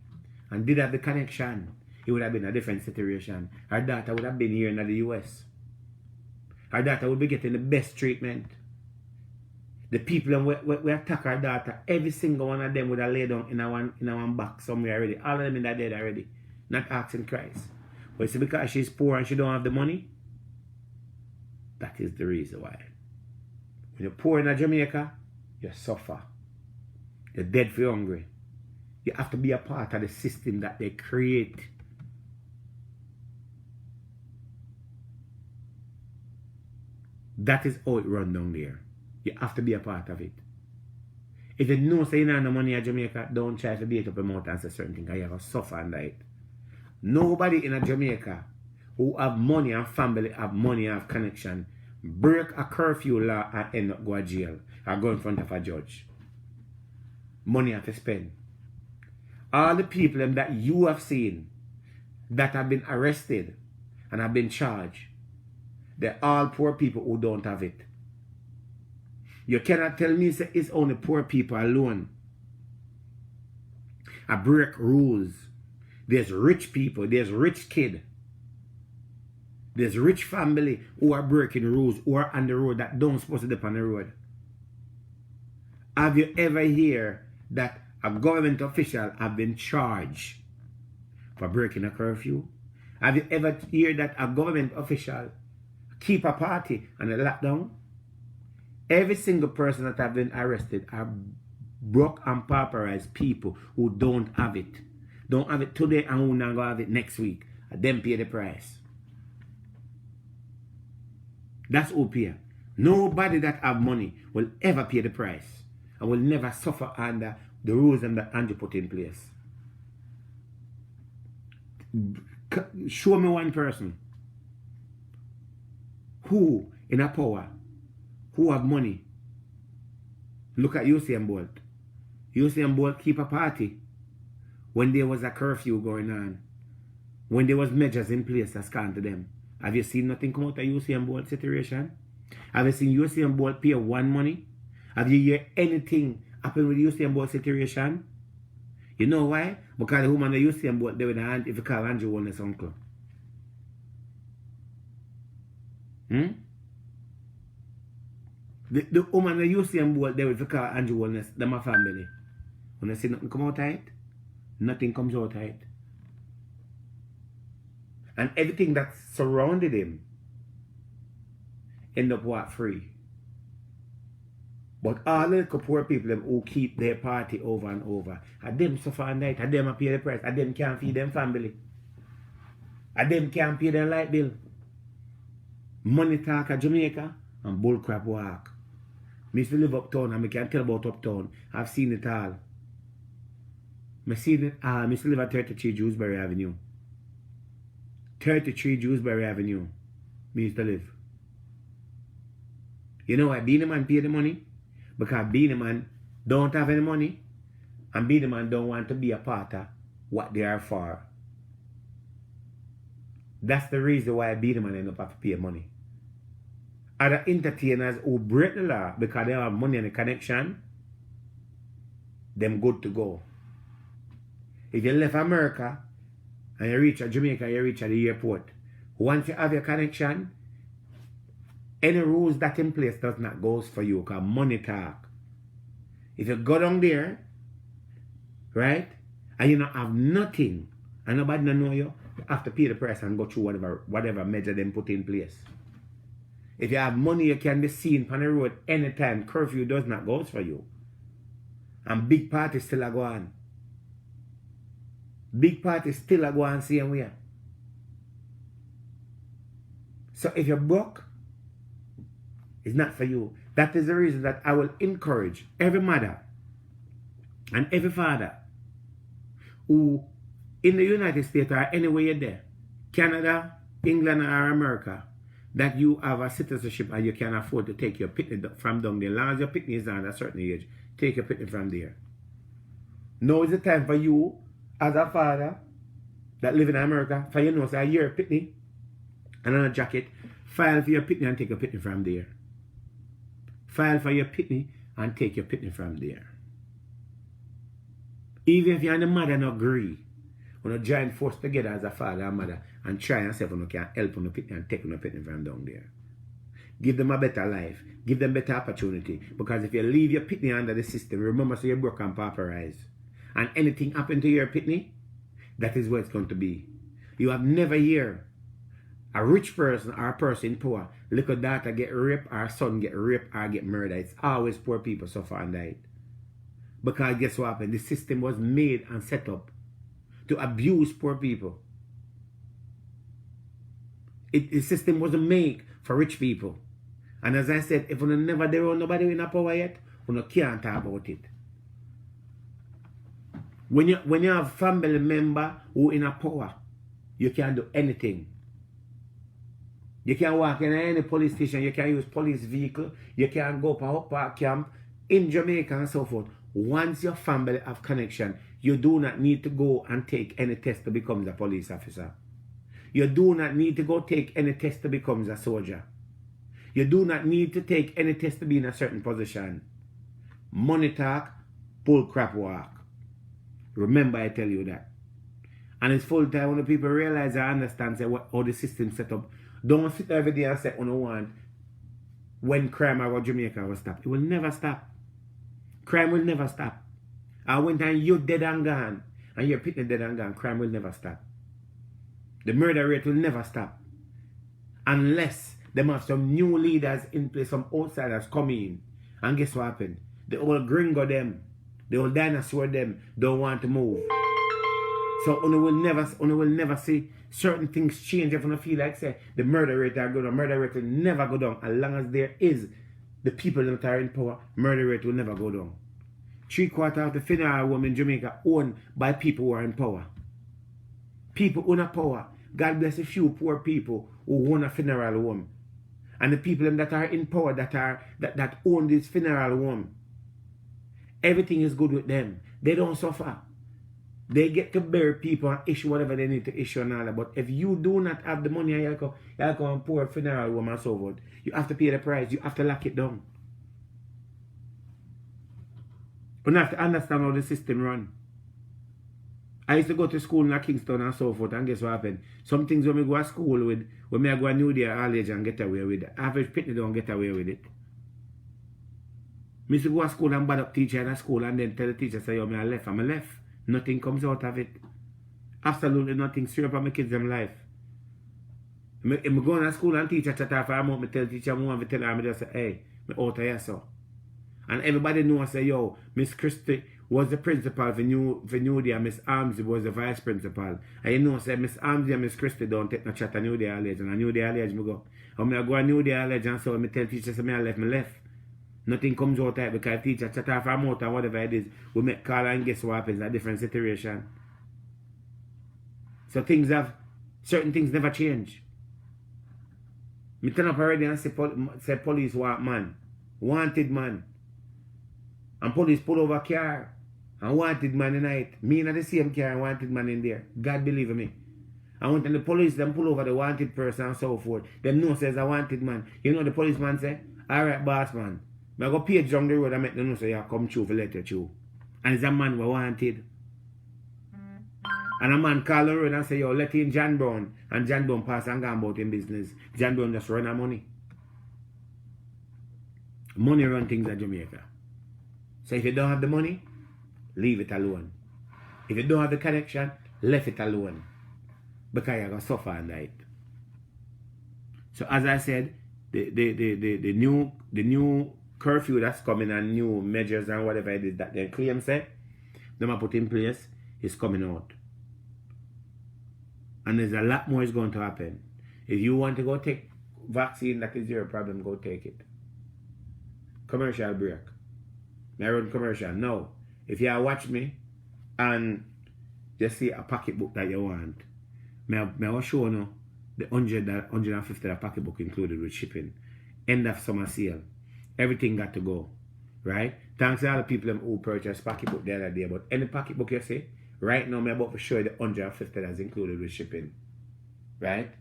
and did have the connection, it would have been a different situation. Her daughter would have been here in the US. Her daughter would be getting the best treatment. The people we attack her daughter, every single one of them would have laid down in a one box somewhere already. All of them in that dead already. Not asking Christ. But it's because she's poor and she don't have the money. That is the reason why. When you're poor in Jamaica, you suffer. You're dead for hungry. You have to be a part of the system that they create. That is how it runs down there. You have to be a part of it. If you know say you don't have no money in Jamaica, don't try to beat up your mouth and say certain things, because you have to suffer under it. Nobody in Jamaica who have money and family, have money and have connection, break a curfew law and end up go to jail or go in front of a judge. Money have to spend. All the people that you have seen that have been arrested and have been charged, they're all poor people who don't have it. You cannot tell me say it's only poor people alone. I break rules. There's rich people, there's rich kids. There's rich family who are breaking rules, who are on the road that don't supposed to be on the road. Have you ever heard that a government official have been charged for breaking a curfew? Have you ever heard that a government official keep a party and a lockdown? Every single person that have been arrested are broke and pauperized people who don't have it. Don't have it today and who not gonna have it next week. And them pay the price. That's who pay. Nobody that have money will ever pay the price and will never suffer under the rules that Andrew put in place. Show me one person who in a power, who have money. Look at Usain Bolt. Usain Bolt keep a party when there was a curfew going on, when there was measures in place that's gone to them. Have you seen nothing come out of Usain Bolt situation? Have you seen Usain Bolt pay one money? Have you heard anything happen with Usain Bolt situation? You know why? Because the woman that Usain Bolt, they would have, if you call Andrew Wellness uncle. The woman that Usain Bolt, they would call Andrew Wellness, them a family. When I see nothing come out of it, nothing comes out of it. And everything that surrounded him end up what? Free. But all the poor people them who keep their party over and over, and them suffer and night, and them pay the price, and them can't feed them family. And them can't pay their light bill. Money talk at Jamaica and bullcrap walk. Me used to live uptown and I can tell about uptown. I've seen it all. I seen it all. I used to live at 33 Dewsbury Avenue. 33 Dewsbury Avenue. Me used to live. You know why Beanie Man pay the money? Because Beanie Man don't have any money. And Beanie Man don't want to be a part of what they are for. That's the reason why Beanie Man end up have to pay money. Other entertainers who break the law because they have money and a connection, them good to go. If you left America and you reach Jamaica, you reach at the airport, once you have your connection, any rules that in place does not go for you because money talk. If you go down there, right, and you don't have nothing and nobody don't know you have to pay the price and go through whatever measure them put in place. If you have money, you can be seen on the road anytime. Curfew does not go for you. And big parties still are going. Big parties still are going same way. So if you're broke, it's not for you. That is the reason that I will encourage every mother and every father who in the United States or anywhere you're there, Canada, England or America, that you have a citizenship and you can afford to take your picnic from down there. As long as your picnic is on a certain age, take your picnic from there. Now is the time for you, as a father that live in America, for you know, say a year picnic and on a jacket, file for your picnic and take your picnic from there. File for your picnic and take your picnic from there. Even if you and the mother not agree, when you join force together as a father and mother and try and see if you can help on the picnic and take on the picnic from down there. Give them a better life. Give them better opportunity. Because if you leave your picnic under the system, remember, so you're broke and pauperized. And anything happen to your picnic, that is what it's going to be. You have never heard A rich person or a person poor, little daughter get raped or son get raped or get murdered. It's always poor people suffer and die. Because guess what happened? The system was made and set up to abuse poor people. The system wasn't made for rich people. And as I said, if you never there on nobody in a power yet, you can't talk about it. When you have family member who in a power, you can't do anything. You can walk in any police station, you can use police vehicle, you can go to a park camp in Jamaica and so forth. Once your family have connection, you do not need to go and take any test to become a police officer. You do not need to go take any test to become a soldier. You do not need to take any test to be in a certain position. Money talk, bull crap walk. Remember I tell you that. And it's full time when the people realize and understand say how the system set up. Don't sit every day and say, oh no one, when crime around Jamaica will stop. It will never stop. Crime will never stop. And when time you're dead and gone, and your pitney dead and gone, crime will never stop. The murder rate will never stop. Unless they have some new leaders in place, some outsiders come in. And guess what happened? The old gringo them, the old dinosaur them, don't want to move. So you will never see certain things change if you feel like say the murder rate are good. The murder rate will never go down. As long as there is the people that are in power, murder rate will never go down. 3/4 of the funeral home in Jamaica owned by people who are in power. People own a power. God bless a few poor people who own a funeral home. And the people that are in power that own this funeral home, everything is good with them. They don't suffer. They get to bury people and issue whatever they need to issue and all that. But if you do not have the money and you go and pour a funeral home and so forth, you have to pay the price. You have to lock it down. You have to understand how the system runs. I used to go to school in Kingston and so forth, and guess what happened? Some things when we go to school with, when I go to New Day all age and get away with it, average pitney don't get away with it. I used to go to school and bad up teacher in school and then tell the teacher, say, yo, I left, I'm left. Nothing comes out of it. Absolutely nothing. Straight up on my kids' life. If I go to school and teacher chat off, I tell the teacher, I want to tell her, I just say, hey, I'm out of here, so. And everybody knows, say, yo, Miss Christie was the principal for New Day and Miss Armsy was the vice principal. And you know, say, Miss Armsy and Miss Christie don't take no chat at New Day College. And at New Day College, I go. And I go to New Day College and so I tell teacher, say, I left. Nothing comes out of it because teacher chat off our mouth and whatever it is. We make call and guess what happens, a different situation. So certain things never change. Me turn up already and say police want man. Wanted man. And police pull over car. And wanted man in night. Me in the same car and wanted man in there. God believe me. And when the police them pull over the wanted person and so forth, them know says a wanted man. You know the policeman say, alright boss man. I go page down the road and make them know say you come through for let you through. And it's a man we wanted. And a man call the road and say, yo, let in John Brown. And John Brown pass and go about in business. John Brown just run out money. Money run things at Jamaica. So if you don't have the money, leave it alone. If you don't have the connection, leave it alone. Because you're going to suffer and die. So as I said, the new curfew that's coming and new measures and whatever it is that they claim say, them are put in place, is coming out. And there's a lot more is going to happen. If you want to go take vaccine, that is your problem, go take it. Commercial break. I run commercial. No. If you watch me and you see a pocketbook that you want, I will show you the $150 pocketbook included with shipping. End of summer sale. Everything got to go. Right? Thanks to all the people who purchased pocketbook the other day. But any pocketbook you see, right now I'm about to show you the $150 included with shipping. Right?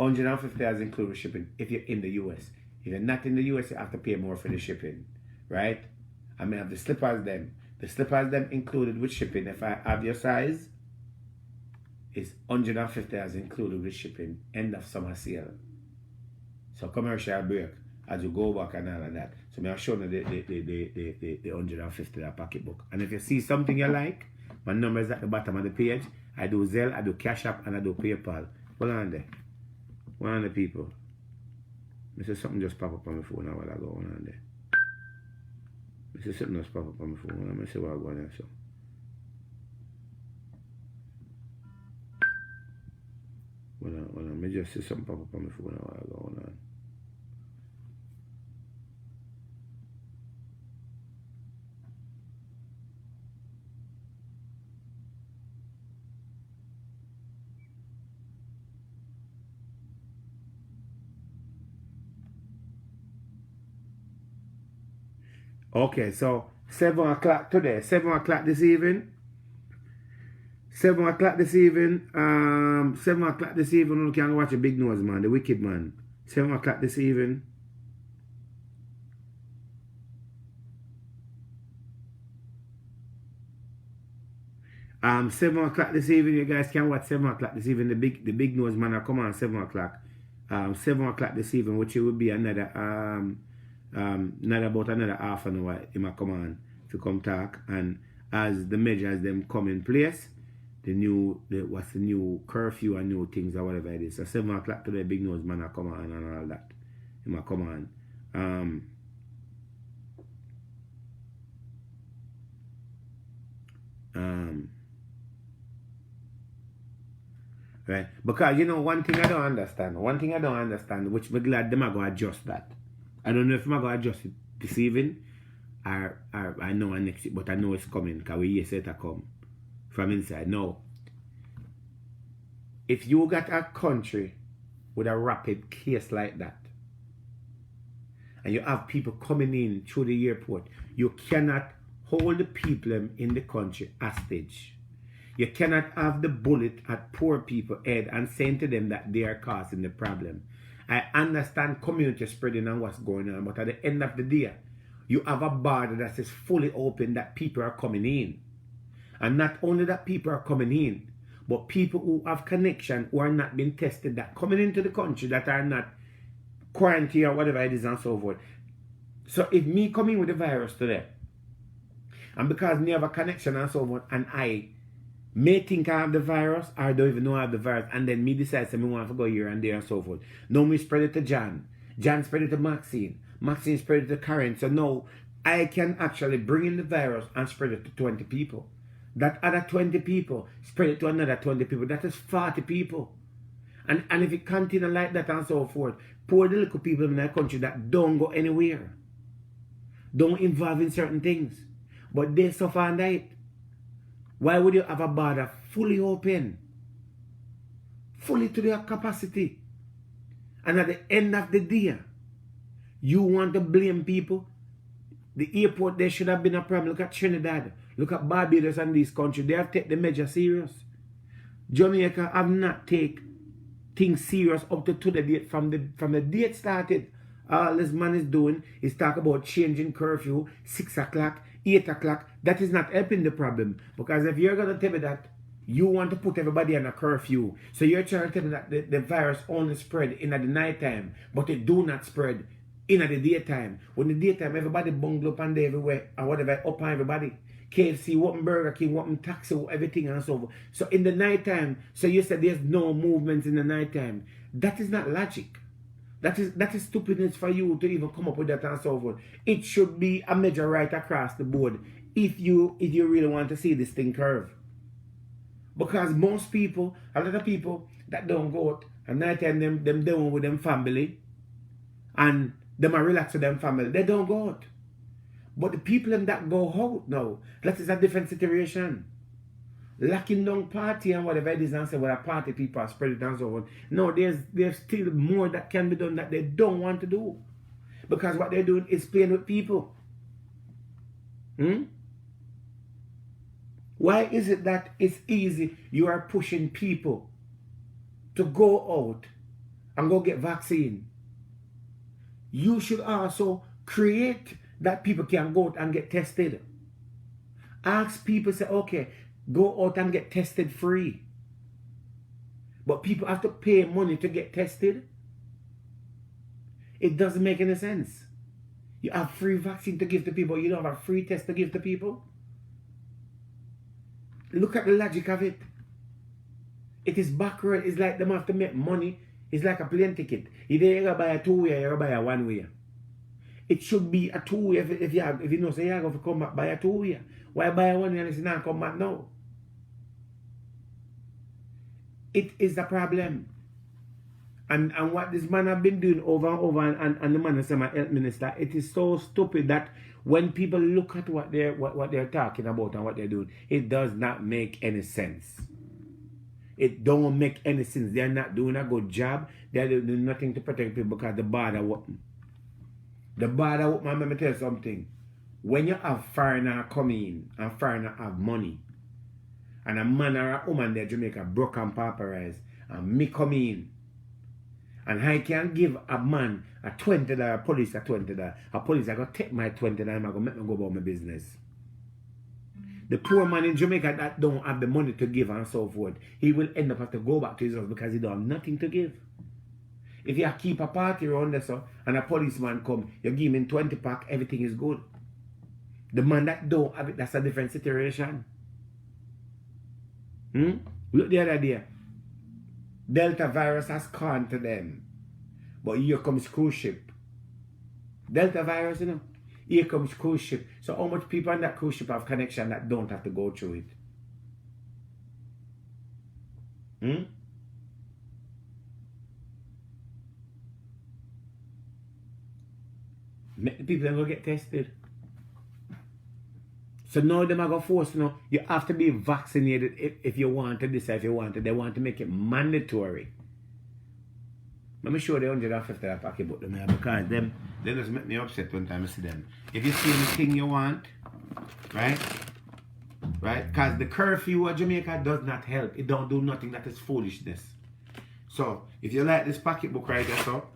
$150 included with shipping if you're in the US. If you're not in the US, you have to pay more for the shipping. Right? I may have the slippers them. The slippers them included with shipping. If I have your size, it's $150 included with shipping. End of summer sale. So commercial break as you go back and all of that. So I'll show you the $150 pocketbook. And if you see something you like, my number is at the bottom of the page. I do Zelle, I do Cash App, and I do PayPal. Hold on there. One of the people. I see something just pop up on my phone while I go on there. I see something just pop up on my phone. Let me see what I'm going on. So. Well, I just see something pop up on my phone while I go on. Okay, so 7 o'clock today, 7 o'clock this evening. 7 o'clock this evening, 7 o'clock this evening, you can watch a Big Nose Man, the Wicked Man. 7 o'clock this evening. Seven o'clock this evening, you guys can watch 7 o'clock this evening. The big Nose Man will come on 7 o'clock. 7 o'clock this evening, which will be another about another half an hour. He might come on to come talk, and as the measures them come in place, what's the new curfew and new things or whatever it is. So 7 o'clock today, Big Nose Man will come on and all that. He might come on. Right? Because one thing I don't understand, which we're glad them are going to adjust that. I don't know if I'm going to adjust it this evening, or I know next week, but I know it's coming because we say it come from inside. No. If you got a country with a rapid case like that, and you have people coming in through the airport, you cannot hold the people in the country hostage. You cannot have the bullet at poor people's head and saying to them that they are causing the problem. I understand community spreading and what's going on, but at the end of the day, you have a border that is fully open, that people are coming in. And not only that people are coming in, but people who have connection, who are not being tested, that coming into the country, that are not quarantined or whatever it is and so forth. So if me coming with the virus today, and because me have a connection and so forth, and I may think I have the virus, or don't even know I have the virus, and then me decide that I want to go here and there and so forth. Now me spread it to John spread it to Maxine spread it to Karen. So now I can actually bring in the virus and spread it to 20 people. That other 20 people spread it to another 20 people. That is 40 people. And if it continue like that and so forth, poor the little people in that country that don't go anywhere, don't involve in certain things, but they suffer and die. Why would you have a border fully open, fully to their capacity, and at the end of the day, you want to blame people? The airport, there should have been a problem. Look at Trinidad, look at Barbados and these countries. They have taken the measure serious. Jamaica have not taken things serious up to the date. From the date started, all this man is doing is talk about changing curfew, 6 o'clock, 8 o'clock. That is not helping the problem. Because if you're going to tell me that you want to put everybody on a curfew, so you're trying to tell me that the virus only spread in the night time, but it do not spread in the daytime. When the daytime, everybody bungle up and everywhere, and whatever, up on everybody. KFC, what Burger King, what taxi, everything and so forth. So in the nighttime, so you said there's no movement in the nighttime. That is not logic. That is stupidness for you to even come up with that and so forth. It should be a measure right across the board if you really want to see this thing curve. Because most people, a lot of people that don't go out at nighttime, them down with them family, and them are relaxed with them family, they don't go out. But the people that go out now, that is a different situation. Locking down party and whatever it is and say, well, a party people are spread it and so on. No, there's still more that can be done that they don't want to do. Because what they're doing is playing with people. Why is it that it's easy you are pushing people to go out and go get vaccine? You should also create that people can go out and get tested. Ask people, say, okay, go out and get tested free. But people have to pay money to get tested. It doesn't make any sense. You have free vaccine to give to people, you don't have a free test to give to people. Look at the logic of it. It is backward. It's like them have to make money It's like a plane ticket. Either you buy a two-way or you buy a one-way. It should be a two-way if you know say you have to come back by a two-way. Why buy a one-way and it's not come back now? It is the problem. And what this man have been doing over and over, and the man is my health minister, it is so stupid that when people look at what they're talking about and what they're doing, it does not make any sense. It don't make any sense. They're not doing a good job. They're doing nothing to protect people because the border open. The border open, let me tell you something. When you have foreigner come in and foreigner have money, and a man or a woman there Jamaica broke and pauperized, and me come in, and I can give a man a $20, police a $20. A police I go take my $20 and I go make me go about my business. The poor man in Jamaica that don't have the money to give and so forth, he will end up have to go back to his house because he don't have nothing to give. If you keep a party around there so, and a policeman come, you give him 20 pack, everything is good. The man that don't have it, that's a different situation. Look the other day. Delta virus has gone to them. But here comes cruise ship. Delta virus, you know. Here comes cruise ship. So how much people on that cruise ship have connection that don't have to go through it? Make the people go get tested. So now them are going to force, you know, you have to be vaccinated if you want to decide if you want to. They want to make it mandatory. Let me show the $150 packet book them here because them they just make me upset when time I see them. If you see anything you want, right? Right? Because the curfew of Jamaica does not help. It don't do nothing. That is foolishness. So if you like this pocketbook right here, so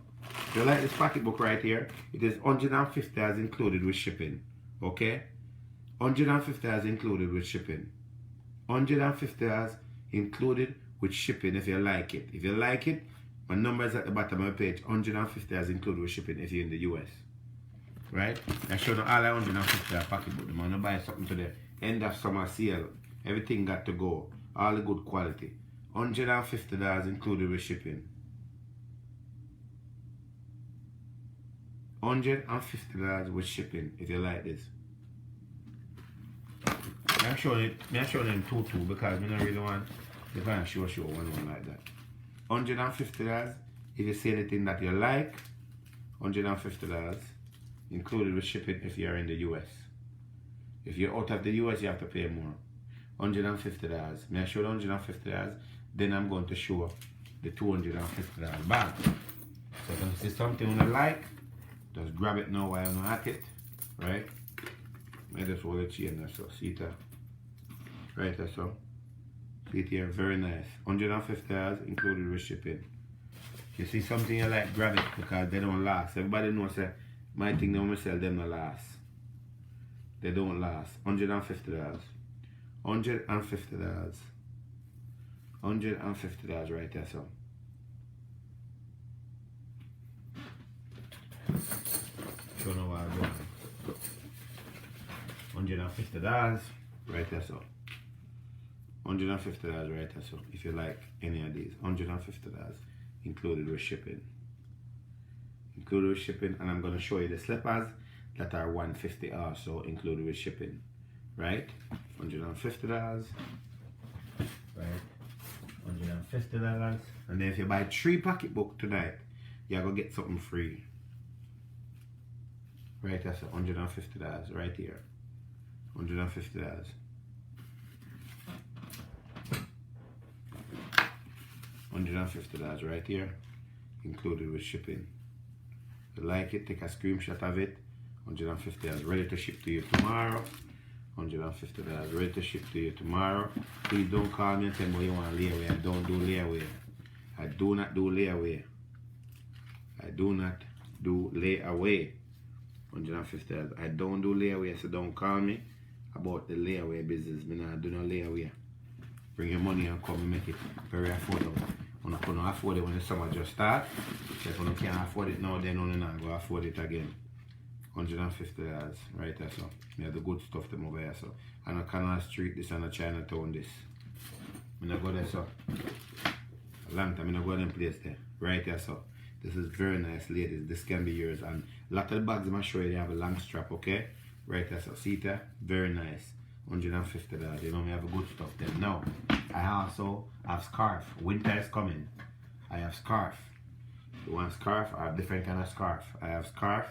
if you like this pocketbook right here, it is $150 as included with shipping. Okay? $150 as included with shipping. $150 included with shipping if you like it. If you like it, my number is at the bottom of the page. $150 as included with shipping if you're in the US. Right? I showed you all $150 pocketbook. I'm going to buy something today. End of summer sale. Everything got to go. All the good quality. $150 included with shipping. $150 with shipping if you like this. I'm showing it in 2-2 because I don't really want the van show one like that. $150 if you see anything that you like. $150 included with shipping if you're in the US. If you're out of the US, you have to pay more. $150. May I show the $150? Then I'm going to show the $250 bag. So if you see something you like, just grab it now while I'm not at it. Right? I just hold the chain there, so see it. Right there, so. See it here, very nice. $150 included with shipping. If you see something you like, grab it because they don't last. Everybody knows that my thing they want to sell them don't last. They don't last. $150. $150. $150 right there, so. Don't know why I'm going. $150 right there, so. $150 right there, so. If you like any of these, $150 included with shipping. Included with shipping, and I'm going to show you the slippers that are $150 also included with shipping. Right? $150. Right? $150. And then if you buy 3 pocketbook tonight, you're going to get something free. Right, that's $150 right here. $150. $150 right here, included with shipping. If you like it, take a screenshot of it. $150 ready to ship to you tomorrow. $150 ready to ship to you tomorrow. Please don't call me and tell me you want layaway. I don't do layaway. I do not do layaway. I do not do layaway. $150. I don't do layaway, so don't call me about the layaway business. I don't do no layaway. Bring your money and come and make it very affordable. When you can afford it when the summer just start, so if you can't afford it now, then you not go afford it again. $150 right there, so. You have the good stuff them over here, so. And a Canal Street, this and a Chinatown, this. I go there, so. Long time, I'm not going to place there. Right here, so. This is very nice, ladies. This can be yours. And a lot of the bags I'm going to show you, they have a long strap, okay? Right here, so. See that? Very nice. $150. You know, we have a good stuff there. Now, I also have scarf. Winter is coming. I have scarf. You want scarf? I have different kind of scarf. I have scarf.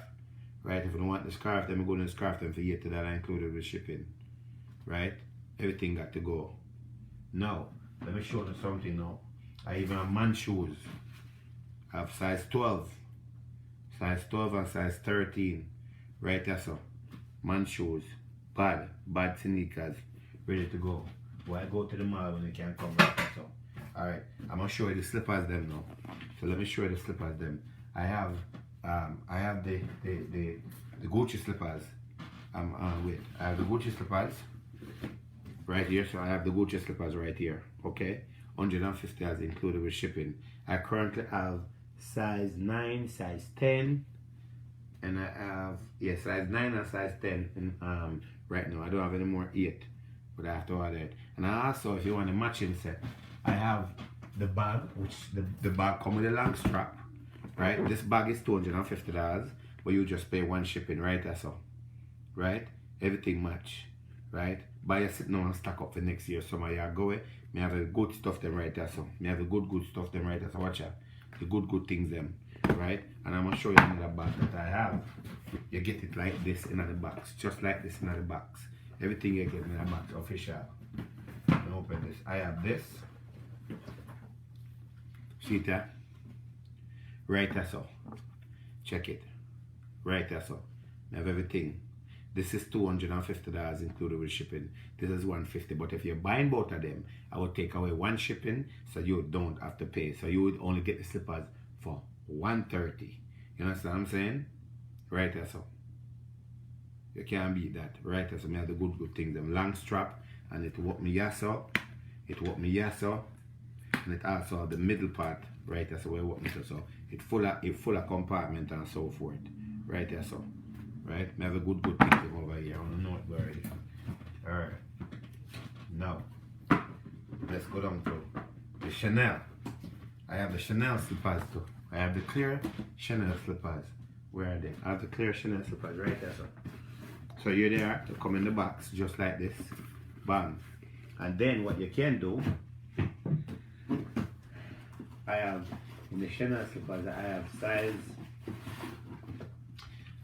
Right? If you don't want the scarf, then we go to the scarf then for $80 included with shipping. Right? Everything got to go. Now, let me show you something now. I even have man shoes. I have size 12. Size 12 and size 13. Right there, so. Man shoes. Bad sneakers. Ready to go. Why go to the mall when you can't come right there, so. Alright, I'm gonna show you the slippers them now. So let me show you the slippers them. I have the Gucci slippers. Wait, I have the Gucci slippers right here. So I have the Gucci slippers right here. Okay, $150 as included with shipping. I currently have size 9, size 10, and I have size 9 and size 10 in, right now. I don't have any more 8, but I have to order it. And I also, if you want a matching set, I have the bag, which the bag comes with a long strap. Right, this bag is $250, but you just pay one shipping, right? That's all. Right, everything match. Right, buy a sit now and stack up for next year. Some of y'all go it. Me have a good stuff them right there, so me have a good stuff them right there. So watch out, the good things them. Right, and I'm gonna show you another bag that I have. You get it like this in the box, just like this in the box. Everything you get in the box official. And open this. I have this. See that? Right there, so. Check it. Right there, so. I have everything. This is $250 included with shipping. This is $150. But if you're buying both of them, I would take away one shipping so you don't have to pay. So you would only get the slippers for $130. You understand what I'm saying? Right there, so. You can't beat that. Right there, so. I have the good things. Them long strap, and it work me yes so. It work me yes so. And it also have the middle part. Right there, so where what me so it full of compartment and so forth. Right there, so. Right? I have a good thing over here. I want to know it already. Alright. Now, let's go down to the Chanel. I have the Chanel slippers too. I have the clear Chanel slippers. Where are they? I have the clear Chanel slippers right there, so. So you're there to come in the box just like this. Bang. And then what you can do, I have in the Chanel slippers, I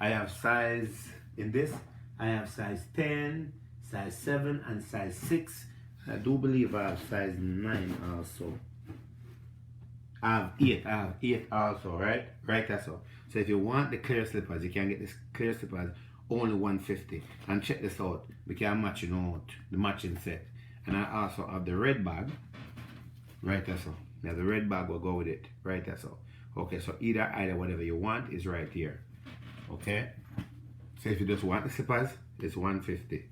have size in this, I have size 10, size 7, and size 6. I do believe I have size 9 also. I have 8 also, right? Right, that's all. So if you want the clear slippers, you can get this clear slippers only $150. And check this out, we can match it out, the matching set. And I also have the red bag, right, that's all. Now the red bag will go with it, right, that's all. Okay, so either whatever you want is right here. Okay, so if you just want the slippers, it's $150.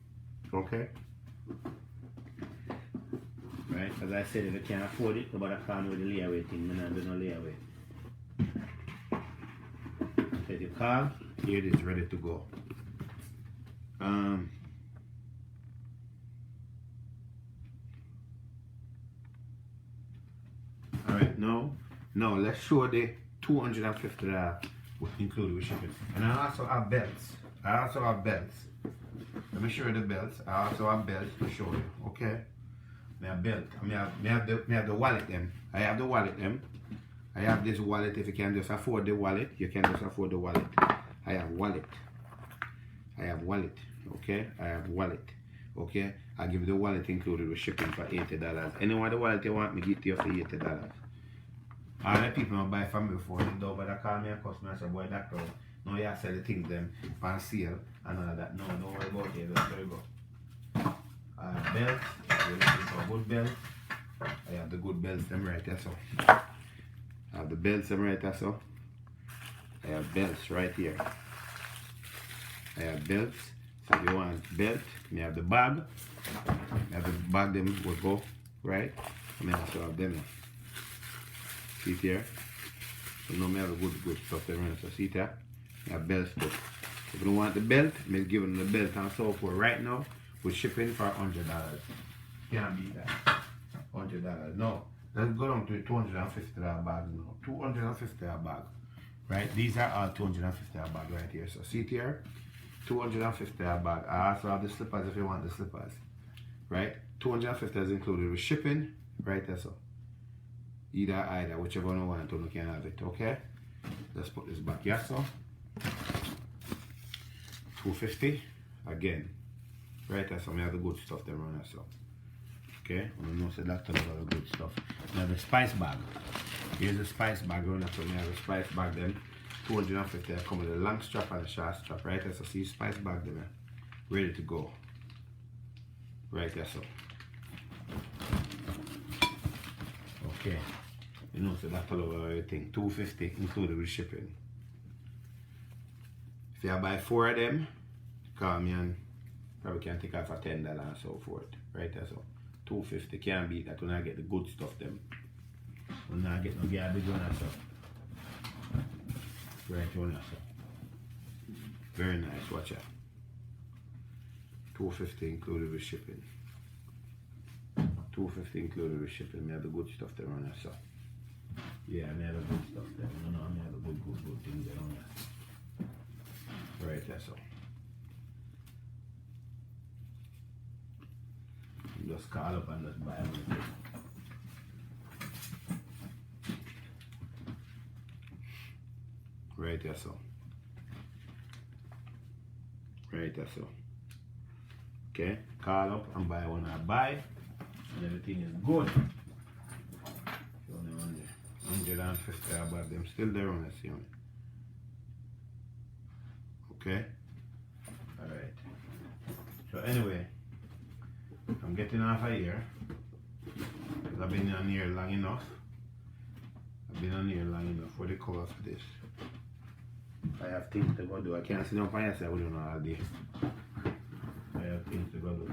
Okay, right, as I said, if you can't afford it, nobody can with the layaway thing. I'm not doing no layaway. So if you call, here it is, ready to go. Alright, now let's show the $250 included with shipping. And I also have belts. Let me show you the belts. I also have belts to show you. Okay? I have belt. I have the wallet them. I have the wallet them. I have this wallet. If you can just afford the wallet, you can just afford the wallet. I have wallet. Okay? I have wallet. Okay? I give you the wallet included with shipping for $80. Anyone the wallet you want me get you for $80. All the people who buy from me before, they don't bother call me a customer and say, boy, doctor, no, you sell the things them on sale and all of that. No, don't worry about it. That's where you go. I have belts. You're looking for a good belt. I have the good belts them right there, so. I have the belts them right there, so. I have belts right here. I have belts. So if you want belt, I have the bag. I have the bag them will go, right? I also have them. See it here? So now I have a good stuff there. So see it here? I have belts too. If you don't want the belt, I'm giving them the belt and so forth. Right now, we're shipping for $100. Can't beat that. $100. No. Let's go down to $250 bag now. $250 bag. Right? These are all $250 bag right here. So see it here? $250 bag. I also have the slippers if you want the slippers. Right? $250 is included with shipping. Right there, so. Either, whichever one you want to, you can have it. Okay? Let's put this back here, so. $250 again. Right there, so we have the good stuff there on so. Okay, we know so that's a lot of good stuff. We have the spice bag. Here's the spice bag on so we have the spice bag then. $250 come with a long strap and a short strap. Right there, so see spice bag there. Ready to go. Right there, so. Okay. You know so that's all over everything. $250 included with shipping. If you buy 4 of them, call me and probably can take off for $10 and so forth. Right there, so. $250 can't beat that when I get the good stuff them. When I get no garbage on that stuff. Right on that stuff. Very nice, watch out. $250 included with shipping. $250 included with shipping. I have the good stuff there on that stuff. Yeah, I have the good stuff there. No, I have the good things there on that. Right there, so. Just call up and just buy everything. Right there, so. Right there, so. Okay, call up and buy one I buy, and everything is good. Only $150 about them still there on the same. Okay. All right. So anyway. I'm getting off of here because I've been on here long enough. For the cover for this. I have things to go do. I can't sit down by myself all day. I have things to go do.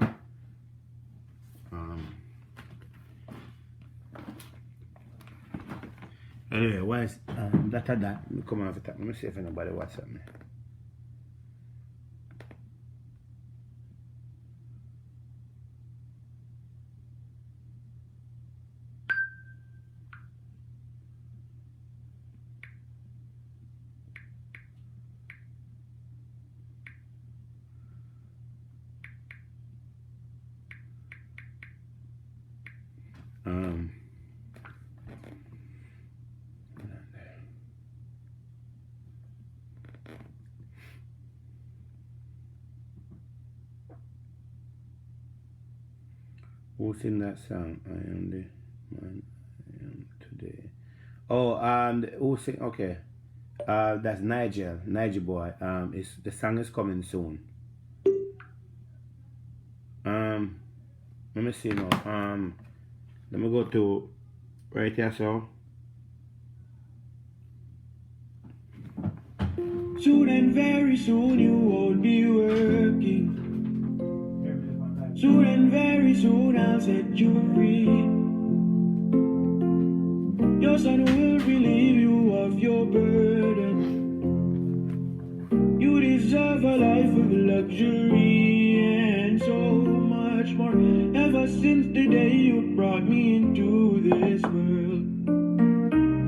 Anyway, why is that? Let me come off it. Let me see if anybody WhatsApp me. Who sing that song? I am the man I am today. Oh, who sing? Okay, that's Nigel boy. It's the song is coming soon. Let me see now. Let me go to right here, so. Soon and very soon you won't be working. Soon and very soon I'll set you free. Your son will relieve you of your burden. You deserve a life of luxury and so much more. Ever since the day you brought me into this world,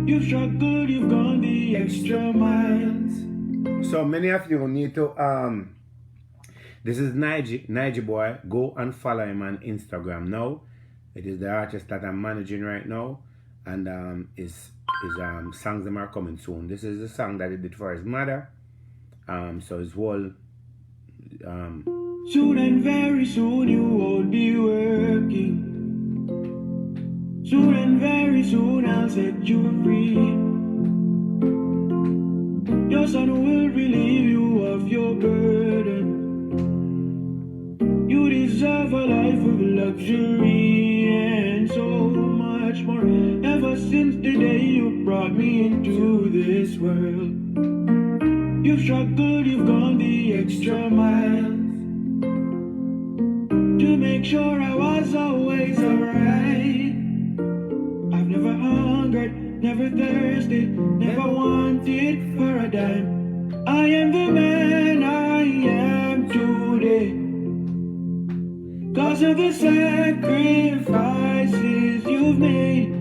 you've struggled, you've gone the extra miles. So many of you need to this is Nige boy. Go and follow him on Instagram now. It is the artist that I'm managing right now, and his songs them are coming soon. This is the song that he did for his mother. So his whole soon and very soon you won't be working. Soon and very soon I'll set you free. Your son will relieve you of your burden. You deserve a life of luxury and so much more. Ever since the day you brought me into this world, you've struggled, you've gone the extra miles to make sure I was always alright. I've never hungered, never thirsted, never wanted for a dime. I am the man I am today, 'cause of the sacrifices you've made.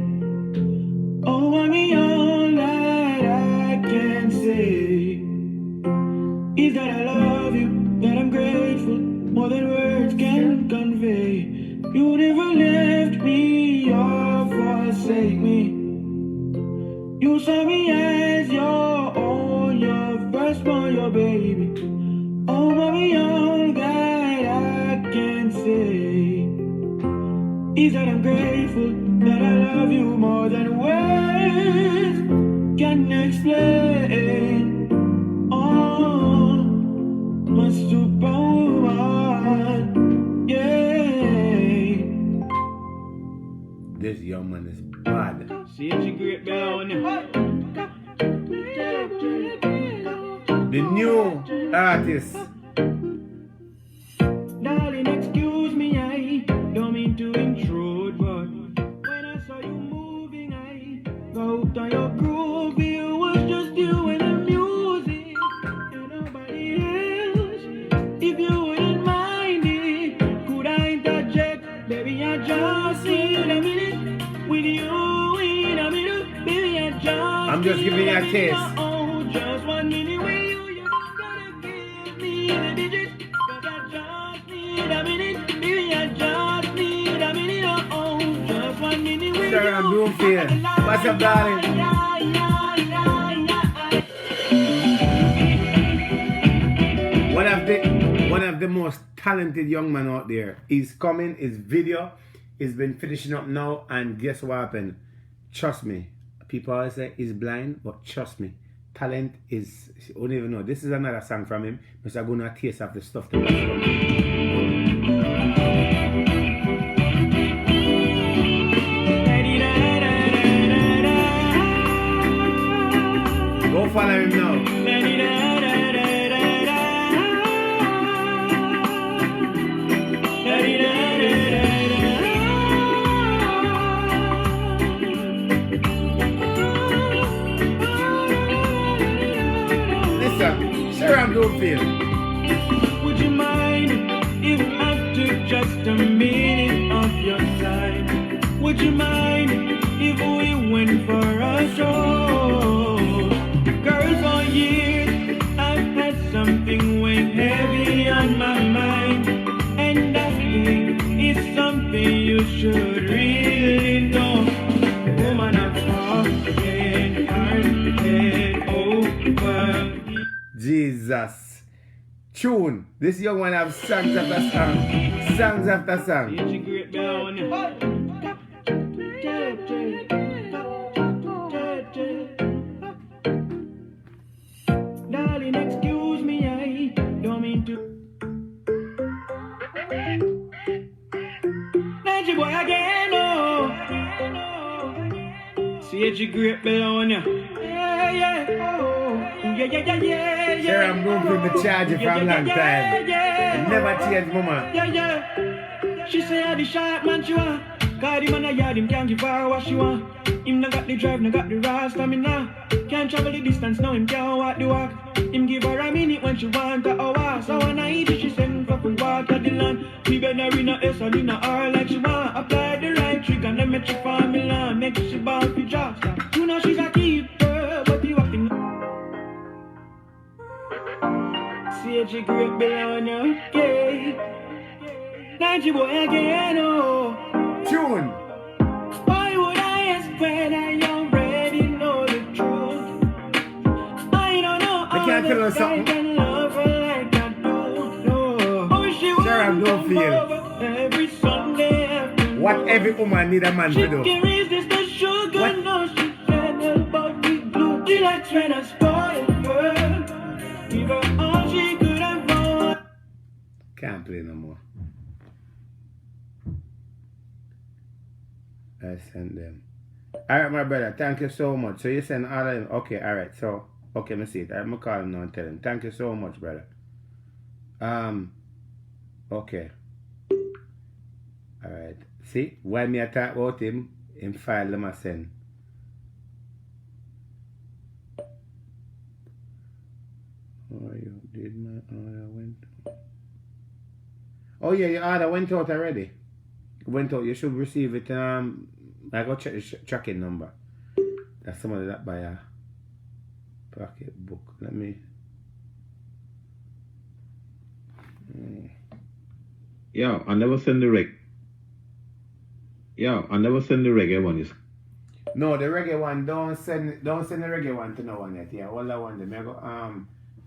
grateful that I love you more than words can explain. Oh, my superwoman, yeah. This young man is bad. See, it's a great bell on you. The new artist. Darling, excuse me, I don't mean to intrude, but when I saw you moving, I got hooked on your groove. It was just you and the music, and nobody else. If you wouldn't mind it, could I interject? Baby, I just need a minute with you in a minute. Baby, I just I'm just giving you a taste. Oh, just 1 minute with you. You don't gotta give me the digits. Sarah Bloomfield, what's up, darling? One of the most talented young men out there. He's coming, his video has been finishing up now, and guess what happened? Trust me. People always say he's blind, but trust me. Talent is, you don't even know. This is another song from him, because I'm going to taste of the stuff that was from Go follow him now. Listen, Sharon Bloomfield. Would you mind if I took just a minute of your time? Would you mind if we went for a stroll? Girl, for years I've had something weighing heavy on my mind, and that thing is something you should really know. Woman, I'm talking heart head over. Jesus. Tune. This young one have songs after song. Songs after song. It's a great bell on you. Darling, excuse me, I don't mean to. Magic boy again, oh. See, it's a great bell on you. Yeah, yeah, oh. Yeah. Sharon Bloomfield, the charger from long time. Never change, mama. Yeah. She say I the sharp man she want. God, him and a yard, him can't give her what she want. Him no got the drive, no got the raw stamina. Can't travel the distance, now him can't walk the walk. Him give her a minute when she want a hour. So when I eat it, she send for full walk at the land. She better in a S or in a R like she want. Apply the right trick and then make she fall in line. Make she ball for jobs. You know she's a keeper, but you acting. See a great bell on your gate. Nancy boy again, oh. Tune. Why would I ask when I already know the truth? I don't know how can't tell us I something. can love her like I do. No. Oh, she Sharon won't come Bloomfield. over every Sunday afternoon. What every woman need a man She to do. can resist the sugar, What? no, she can't help but be blue. She likes when I spoil her. Give her all she could have won. Can't play no more. I sent them. Alright, my brother, thank you so much. So you send all of them. Okay, alright. So, okay, me see it. I'm gonna call him now and tell him. Thank you so much, brother. Okay. Alright. See, while me I talk about him, file them I send. Oh, you did my order went. Oh yeah, your order went out already. Went out. You should receive it. I go check the tracking number. That's somebody that buy a pocketbook. Let me. Yo, I never send the reggae one. No, the reggae one. Don't send the reggae one to no one yet. Yeah, all I want them. I go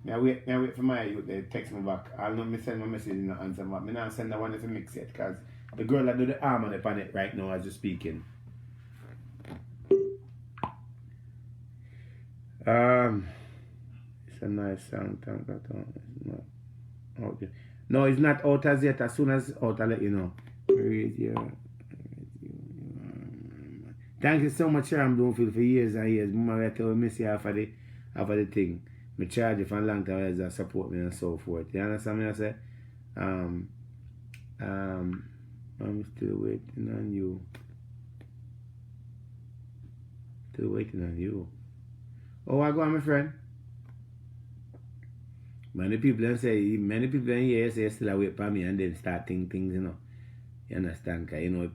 I wait for my youth. They text me back. I'll not me send my message in the answer, but me not send the one to mix yet, cause The girl that do the harmony on it right now as you're speaking. It's a nice song. Okay. No, it's not out as yet. As soon as it's out, I'll let you know. Thank you so much, sir. I'm doing for years and years. I tell me see half of the thing. I charge you for a long time as support me and so forth. You understand me? I say, I'm still waiting on you. Still waiting on you. Oh, I go on, my friend. Many people in here say still wait for me and then start thinking things, you know. You understand? Cause you know.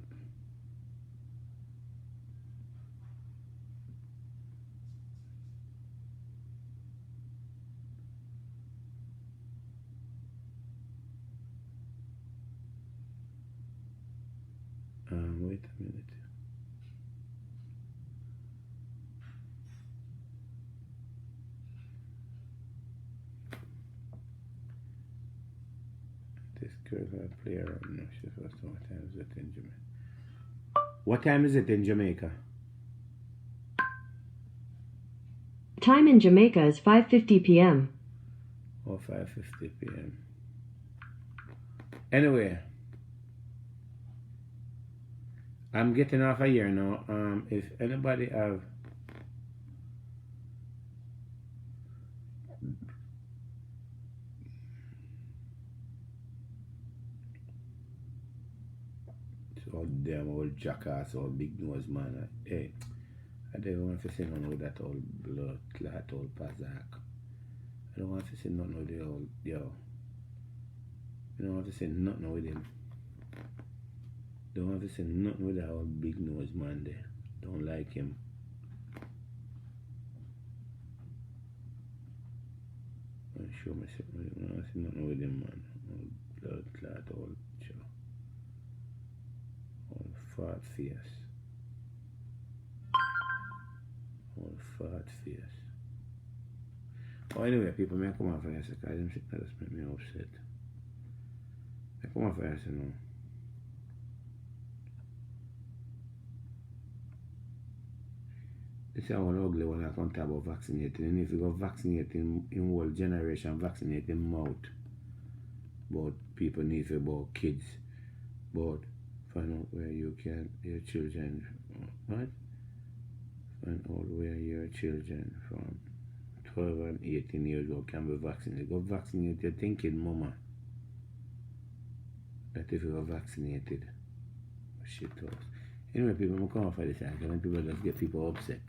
Wait a minute. This girl I play around now. She's first what time is it in Jamaica? What time is it in Jamaica? Time in Jamaica is 5:50 p.m. Oh, 5:50 p.m. Anyway, I'm getting off here now. If anybody have all damn old jackass, all big nose man. Hey, I don't want to see none with that old blood clot, old pazak. I don't want to see nothing with the old yo. I don't want to see nothing with him. Don't want to see nothing with that old big nose man there. Don't like him. I'm sure myself. I don't want to see nothing with him, man. Old blood clot, old show. Old fat face. Old fat face. Oh, anyway, people may come off here because them shit that just make me upset. They come off here, you know. This is one ugly one I can't talk about vaccinating. And if you go vaccinating in whole generation, vaccinating mouth. But people need to about kids. But find out where you can, your children, what? Find out where your children from 12 and 18 years old can be vaccinated. Go vaccinate your thinking mama. That if you are vaccinated. Shit house. Anyway, people, I'm coming for this and people just get people upset.